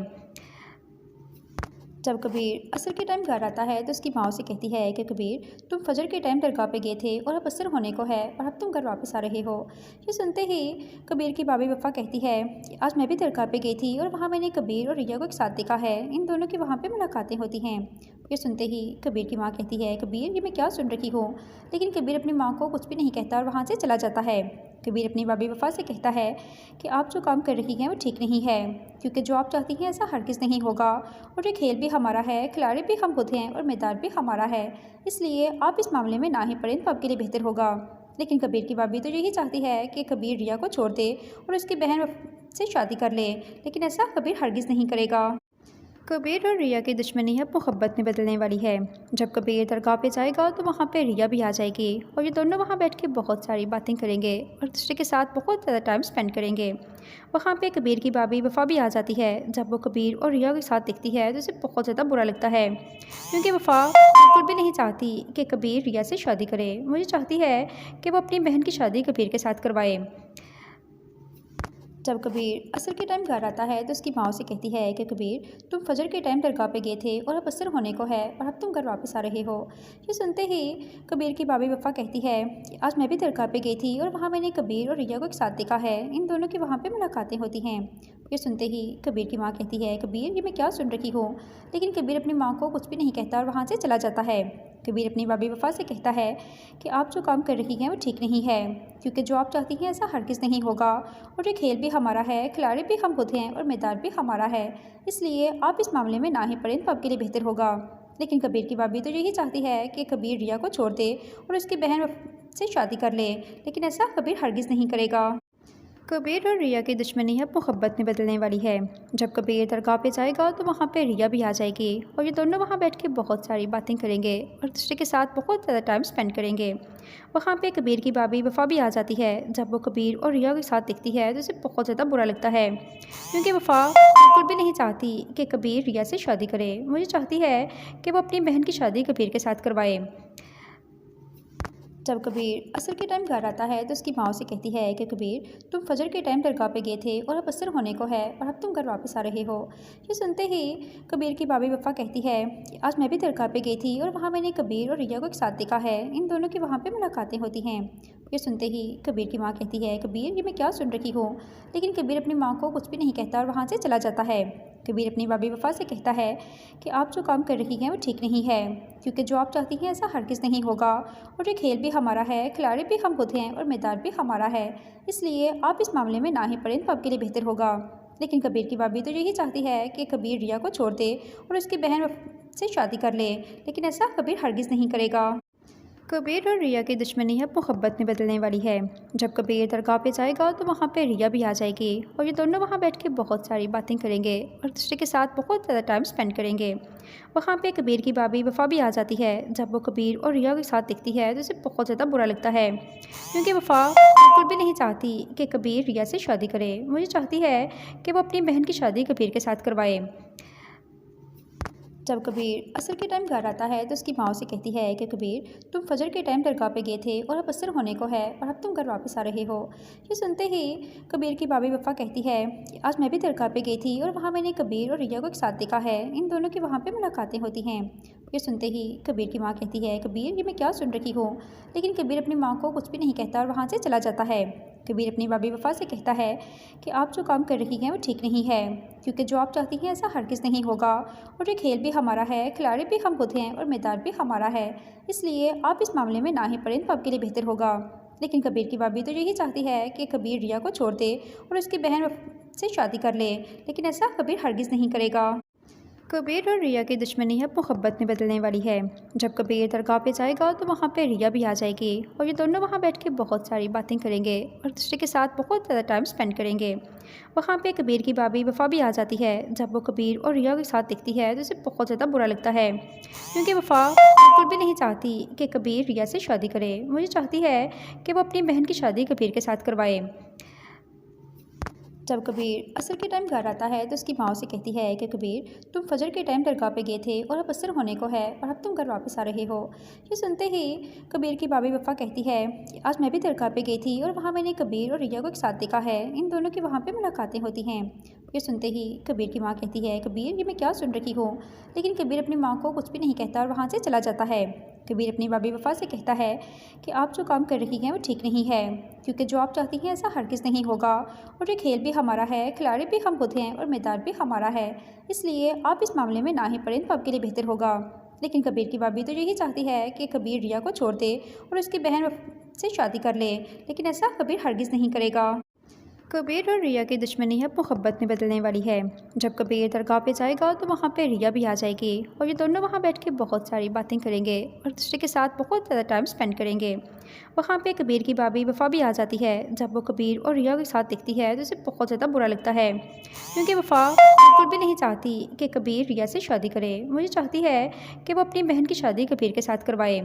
S1: जब कबीर असर के टाइम घर आता है तो उसकी माँ से कहती है कि कबीर, तुम फजर के टाइम दरगाह पे गए थे और अब असर होने को है और अब तुम घर वापस आ रहे हो। ये सुनते ही कबीर की भाभी वफ़ा कहती है कि आज मैं भी दरगाह पे गई थी और वहाँ मैंने कबीर और रिया को एक साथ देखा है। इन दोनों की वहाँ पे मुलाकातें होती हैं। ये सुनते ही कबीर की माँ कहती है, कबीर ये मैं क्या सुन रही हूँ। लेकिन कबीर अपनी माँ को कुछ भी नहीं कहता और वहाँ से चला जाता है। कबीर अपनी भाभी वफ़ा से कहता है कि आप जो काम कर रही हैं वो ठीक नहीं है, क्योंकि जो आप चाहती हैं ऐसा हरगिज़ नहीं होगा और ये खेल भी हमारा है, खिलाड़ी भी हम खुद हैं और मैदान भी हमारा है। इसलिए आप इस मामले में ना ही पड़ें तो आपके लिए बेहतर होगा। लेकिन कबीर की भाभी तो यही चाहती है कि कबीर रिया को छोड़ दे और उसकी बहन से शादी कर ले, लेकिन ऐसा कबीर हरगिज़ नहीं करेगा। कबीर और रिया की दुश्मनी अब मोहब्बत में बदलने वाली है। जब कबीर दरगाह पे जाएगा तो वहाँ पे रिया भी आ जाएगी और ये दोनों वहाँ बैठ के बहुत सारी बातें करेंगे और दूसरे के साथ बहुत ज़्यादा टाइम स्पेंड करेंगे। वहाँ पे कबीर की भाभी वफ़ा भी आ जाती है। जब वो कबीर और रिया के साथ दिखती है तो उसे बहुत ज़्यादा बुरा लगता है, क्योंकि वफ़ा बिल्कुल भी नहीं चाहती कि कबीर रिया से शादी करे। मुझे चाहती है कि वो अपनी बहन की शादी कबीर के साथ करवाए। जब कबीर असर के टाइम घर आता है तो उसकी माँ से कहती है कि कबीर, तुम फजर के टाइम दरगाह पे गए थे और अब असर होने को है और अब तुम घर वापस आ रहे हो। ये सुनते ही कबीर की भाभी वफ़ा कहती है कि आज मैं भी दरगाह पे गई थी और वहाँ मैंने कबीर और रिया को एक साथ देखा है। इन दोनों की वहाँ पे मुलाकातें होती हैं। ये सुनते ही कबीर की माँ कहती है, कबीर ये मैं क्या सुन रही हूँ। लेकिन कबीर अपनी माँ को कुछ भी नहीं कहता और वहाँ से चला जाता है। कबीर अपनी भाभी वफ़ा से कहता है कि आप जो काम कर रही हैं वो ठीक नहीं है, क्योंकि जो आप चाहती हैं ऐसा हरगिज़ नहीं होगा और ये खेल भी हमारा है, खिलाड़ी भी हम खुद हैं और मैदान भी हमारा है। इसलिए आप इस मामले में ना ही पड़ें तो आपके लिए बेहतर होगा। लेकिन कबीर की भाभी तो यही चाहती है कि कबीर रिया को छोड़ दे और उसकी बहन से शादी कर ले, लेकिन ऐसा कबीर हरगिज़ नहीं करेगा। कबीर और रिया की दुश्मनी अब मोहब्बत में बदलने वाली है। जब कबीर दरगाह पे जाएगा तो वहाँ पे रिया भी आ जाएगी और ये दोनों वहाँ बैठ के बहुत सारी बातें करेंगे और दूसरे के साथ बहुत ज़्यादा टाइम स्पेंड करेंगे। वहाँ पे कबीर की भाभी वफ़ा भी आ जाती है। जब वो कबीर और रिया के साथ दिखती है तो उसे बहुत ज़्यादा बुरा लगता है, क्योंकि वफ़ा बिल्कुल भी नहीं चाहती कि कबीर रिया से शादी करे। मुझे चाहती है कि वो अपनी बहन की शादी कबीर के साथ करवाए। जब कबीर असर के टाइम घर आता है तो उसकी माँ से कहती है कि कबीर, तुम फजर के टाइम दरगाह पे गए थे और अब असर होने को है और अब तुम घर वापस आ रहे हो। ये सुनते ही कबीर की भाभी वफ़ा कहती है कि आज मैं भी दरगाह पे गई थी और वहाँ मैंने कबीर और रिया को एक साथ देखा है। इन दोनों की वहाँ पे मुलाकातें होती हैं। ये सुनते ही कबीर की माँ कहती है, कबीर ये मैं क्या सुन रही हूँ। लेकिन कबीर अपनी माँ को कुछ भी नहीं कहता और वहाँ से चला जाता है। कबीर अपनी भाभी वफ़ा से कहता है कि आप जो काम कर रही हैं वो ठीक नहीं है, क्योंकि जो आप चाहती हैं ऐसा हरगिज़ नहीं होगा और ये खेल भी हमारा है, खिलाड़ी भी हम खुद हैं और मैदान भी हमारा है। इसलिए आप इस मामले में ना ही पड़ें तो आपके लिए बेहतर होगा। लेकिन कबीर की भाभी तो यही चाहती है कि कबीर रिया को छोड़ दे और उसकी बहन से शादी कर ले, लेकिन ऐसा कबीर हरगिज़ नहीं करेगा। कबीर और रिया की दुश्मनी अब मोहब्बत में बदलने वाली है। जब कबीर दरगाह पे जाएगा तो वहाँ पे रिया भी आ जाएगी और ये दोनों वहाँ बैठ के बहुत सारी बातें करेंगे और दूसरे के साथ बहुत ज़्यादा टाइम स्पेंड करेंगे। वहाँ पे कबीर की भाभी वफ़ा भी आ जाती है। जब वो कबीर और रिया के साथ दिखती है तो उसे बहुत ज़्यादा बुरा लगता है, क्योंकि वफ़ा बिल्कुल भी नहीं चाहती कि कबीर रिया से शादी करे। मुझे चाहती है कि वो अपनी बहन की शादी कबीर के साथ करवाए। जब कबीर असर के टाइम घर आता है तो उसकी माँ से कहती है कि कबीर, तुम फजर के टाइम दरगाह पे गए थे और अब असर होने को है और अब तुम घर वापस आ रहे हो। ये सुनते ही कबीर की भाभी वफ़ा कहती है कि आज मैं भी दरगाह पे गई थी और वहाँ मैंने कबीर और रिया को एक साथ देखा है। इन दोनों की वहाँ पे मुलाकातें होती हैं। ये सुनते ही कबीर की माँ कहती है, कबीर ये मैं क्या सुन रही हूँ। लेकिन कबीर अपनी माँ को कुछ भी नहीं कहता और वहाँ से चला जाता है। कबीर अपनी भाभी वफ़ा से कहता है कि आप जो काम कर रही हैं वो ठीक नहीं है, क्योंकि जो आप चाहती हैं ऐसा हरगिज़ नहीं होगा और ये खेल भी हमारा है, खिलाड़ी भी हम खुद हैं और मैदान भी हमारा है। इसलिए आप इस मामले में ना ही पड़ें तो आपके लिए बेहतर होगा। लेकिन कबीर की भाभी तो यही चाहती है कि कबीर रिया को छोड़ दे और उसकी बहन से शादी कर ले, लेकिन ऐसा कबीर हरगिज़ नहीं करेगा। कबीर और रिया की दुश्मनी अब मोहब्बत में बदलने वाली है। जब कबीर दरगाह पे जाएगा तो वहाँ पे रिया भी आ जाएगी और ये दोनों वहाँ बैठ के बहुत सारी बातें करेंगे और दूसरे के साथ बहुत ज़्यादा टाइम स्पेंड करेंगे। वहाँ पे कबीर की भाभी वफ़ा भी आ जाती है। जब वो कबीर और रिया के साथ दिखती है तो उसे बहुत ज़्यादा बुरा लगता है, क्योंकि वफ़ा बिल्कुल भी नहीं चाहती कि कबीर रिया से शादी करे। मुझे चाहती है कि वो अपनी बहन की शादी कबीर के साथ करवाए। जब कबीर असर के टाइम घर आता है तो उसकी माँ से कहती है कि कबीर, तुम फजर के टाइम दरगाह पे गए थे और अब असर होने को है और अब तुम घर वापस आ रहे हो। ये सुनते ही कबीर की भाभी वफ़ा कहती है कि आज मैं भी दरगाह पे गई थी और वहाँ मैंने कबीर और रिया को एक साथ देखा है। इन दोनों की वहाँ पे मुलाकातें होती हैं। ये सुनते ही कबीर की माँ कहती है, कबीर ये मैं क्या सुन रही हूँ। लेकिन कबीर अपनी माँ को कुछ भी नहीं कहता और वहाँ से चला जाता है। कबीर अपनी भाभी वफ़ा से कहता है कि आप जो काम कर रही हैं वो ठीक नहीं है, क्योंकि जो आप चाहती हैं ऐसा हरगिज़ नहीं होगा और ये खेल भी हमारा है, खिलाड़ी भी हम खुद हैं और मैदान भी हमारा है। इसलिए आप इस मामले में ना ही पड़ें तो आपके लिए बेहतर होगा। लेकिन कबीर की भाभी तो यही चाहती है कि कबीर रिया को छोड़ दे और उसकी बहन से शादी कर ले, लेकिन ऐसा कबीर हरगिज़ नहीं करेगा। कबीर और रिया की दुश्मनी अब मोहब्बत में बदलने वाली है। जब कबीर दरगाह पे जाएगा तो वहाँ पे रिया भी आ जाएगी और ये दोनों वहाँ बैठ के बहुत सारी बातें करेंगे और दूसरे के साथ बहुत ज़्यादा टाइम स्पेंड करेंगे। वहाँ पे कबीर की भाभी वफ़ा भी आ जाती है। जब वो कबीर और रिया के साथ दिखती है तो उसे बहुत ज़्यादा बुरा लगता है, क्योंकि वफ़ा बिल्कुल भी नहीं चाहती कि कबीर रिया से शादी करे। मुझे चाहती है कि वो अपनी बहन की शादी कबीर के साथ करवाए।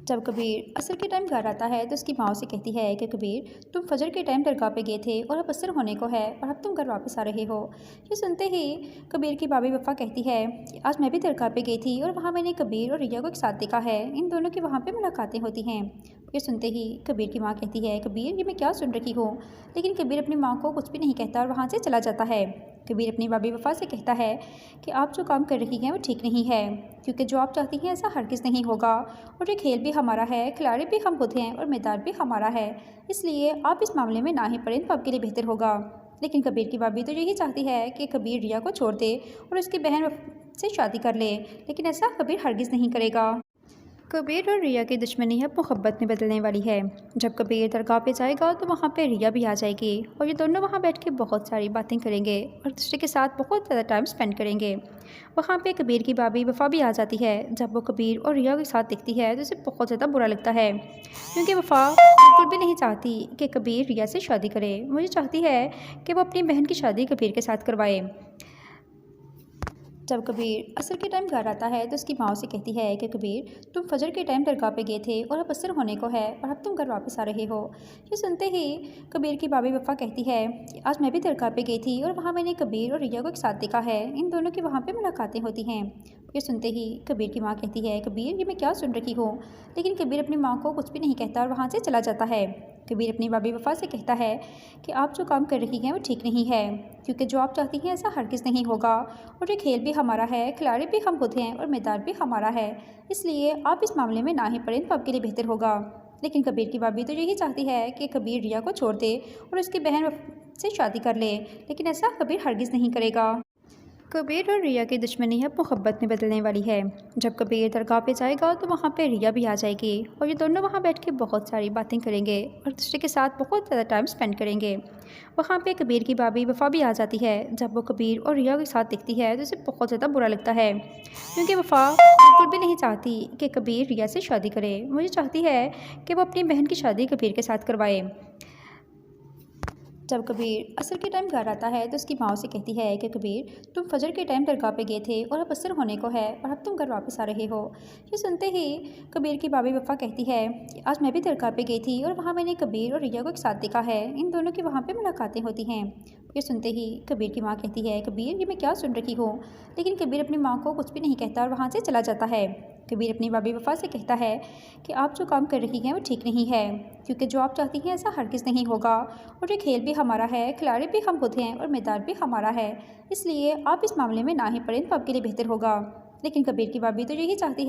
S1: जब कबीर असर के टाइम घर आता है तो उसकी माँ से कहती है कि कबीर, तुम फजर के टाइम दरगाह पे गए थे और अब असर होने को है और अब तुम घर वापस आ रहे हो। ये सुनते ही कबीर की भाभी वफ़ा कहती है कि आज मैं भी दरगाह पे गई थी और वहाँ मैंने कबीर और रिया को एक साथ देखा है। इन दोनों की वहाँ पे मुलाकातें होती हैं। ये सुनते ही कबीर की माँ कहती है, कबीर ये मैं क्या सुन रही हूँ। लेकिन कबीर अपनी माँ को कुछ भी नहीं कहता और वहाँ से चला जाता है। कबीर अपनी भाभी वफ़ा से कहता है कि आप जो काम कर रही हैं वो ठीक नहीं है, क्योंकि जो आप चाहती हैं ऐसा हरगिज़ नहीं होगा और ये खेल भी हमारा है, खिलाड़ी भी हम खुद हैं और मैदान भी हमारा है। इसलिए आप इस मामले में ना ही पड़ें तो आपके लिए बेहतर होगा। लेकिन कबीर की भाभी तो यही चाहती है कि कबीर रिया को छोड़ दे और उसकी बहन से शादी कर ले, लेकिन ऐसा कबीर हरगिज़ नहीं करेगा। कबीर और रिया की दुश्मनी अब मोहब्बत में बदलने वाली है। जब कबीर दरगाह पे जाएगा तो वहाँ पे रिया भी आ जाएगी और ये दोनों वहाँ बैठ के बहुत सारी बातें करेंगे और दूसरे के साथ बहुत ज़्यादा टाइम स्पेंड करेंगे। वहाँ पे कबीर की भाभी वफ़ा भी आ जाती है। जब वो कबीर और रिया के साथ दिखती है तो उसे बहुत ज़्यादा बुरा लगता है, क्योंकि वफ़ा बिल्कुल भी नहीं चाहती कि कबीर रिया से शादी करे। मुझे चाहती है कि वो अपनी बहन की शादी कबीर के साथ करवाए। जब कबीर असर के टाइम घर आता है तो उसकी माँ से कहती है कि कबीर, तुम फजर के टाइम दरगाह पे गए थे और अब असर होने को है और अब तुम घर वापस आ रहे हो। ये सुनते ही कबीर की भाभी वफ़ा कहती है कि आज मैं भी दरगाह पे गई थी और वहाँ मैंने कबीर और रिया को एक साथ देखा है। इन दोनों की वहाँ पे मुलाकातें होती हैं। ये सुनते ही कबीर की माँ कहती है, कबीर ये मैं क्या सुन रही हूँ। लेकिन कबीर अपनी माँ को कुछ भी नहीं कहता और वहाँ से चला जाता है। कबीर अपनी भाभी वफ़ा से कहता है कि आप जो काम कर रही हैं वो ठीक नहीं है, क्योंकि जो आप चाहती हैं ऐसा हरगिज़ नहीं होगा और ये खेल भी हमारा है, खिलाड़ी भी हम खुद हैं और मैदान भी हमारा है। इसलिए आप इस मामले में ना ही पड़ें तो आपके लिए बेहतर होगा। लेकिन कबीर की भाभी तो यही चाहती है कि कबीर रिया को छोड़ दे और उसकी बहन से शादी कर ले, लेकिन ऐसा कबीर हरगिज़ नहीं करेगा। कबीर और रिया की दुश्मनी अब मोहब्बत में बदलने वाली है। जब कबीर दरगाह पे जाएगा तो वहाँ पे रिया भी आ जाएगी और ये दोनों वहाँ बैठ के बहुत सारी बातें करेंगे और दूसरे के साथ बहुत ज़्यादा टाइम स्पेंड करेंगे। वहाँ पे कबीर की भाभी वफ़ा भी आ जाती है। जब वो कबीर और रिया के साथ दिखती है तो उसे बहुत ज़्यादा बुरा लगता है, क्योंकि वफ़ा बिल्कुल भी नहीं चाहती कि कबीर रिया से शादी करे। मुझे चाहती है कि वो अपनी बहन की शादी कबीर के साथ करवाए। जब कबीर असर के टाइम घर आता है तो उसकी माँ से कहती है कि कबीर, तुम फजर के टाइम दरगाह पे गए थे और अब असर होने को है और अब तुम घर वापस आ रहे हो। ये सुनते ही कबीर की भाभी वफ़ा कहती है कि आज मैं भी दरगाह पे गई थी और वहाँ मैंने कबीर और रिया को एक साथ देखा है। इन दोनों की वहाँ पे मुलाकातें होती हैं। ये सुनते ही कबीर की माँ कहती है, कबीर ये मैं क्या सुन रही हूँ। लेकिन कबीर अपनी माँ को कुछ भी नहीं कहता और वहाँ से चला जाता है। कबीर अपनी भाभी वफ़ा से कहता है कि आप जो काम कर रही हैं वो ठीक नहीं है, क्योंकि जो आप चाहती हैं ऐसा हरगिज़ नहीं होगा और ये खेल भी हमारा है, खिलाड़ी भी हम खुद हैं और मैदान भी हमारा है। इसलिए आप इस मामले में ना ही पड़ें तो आपके लिए बेहतर होगा। लेकिन कबीर की भाभी तो यही चाहती है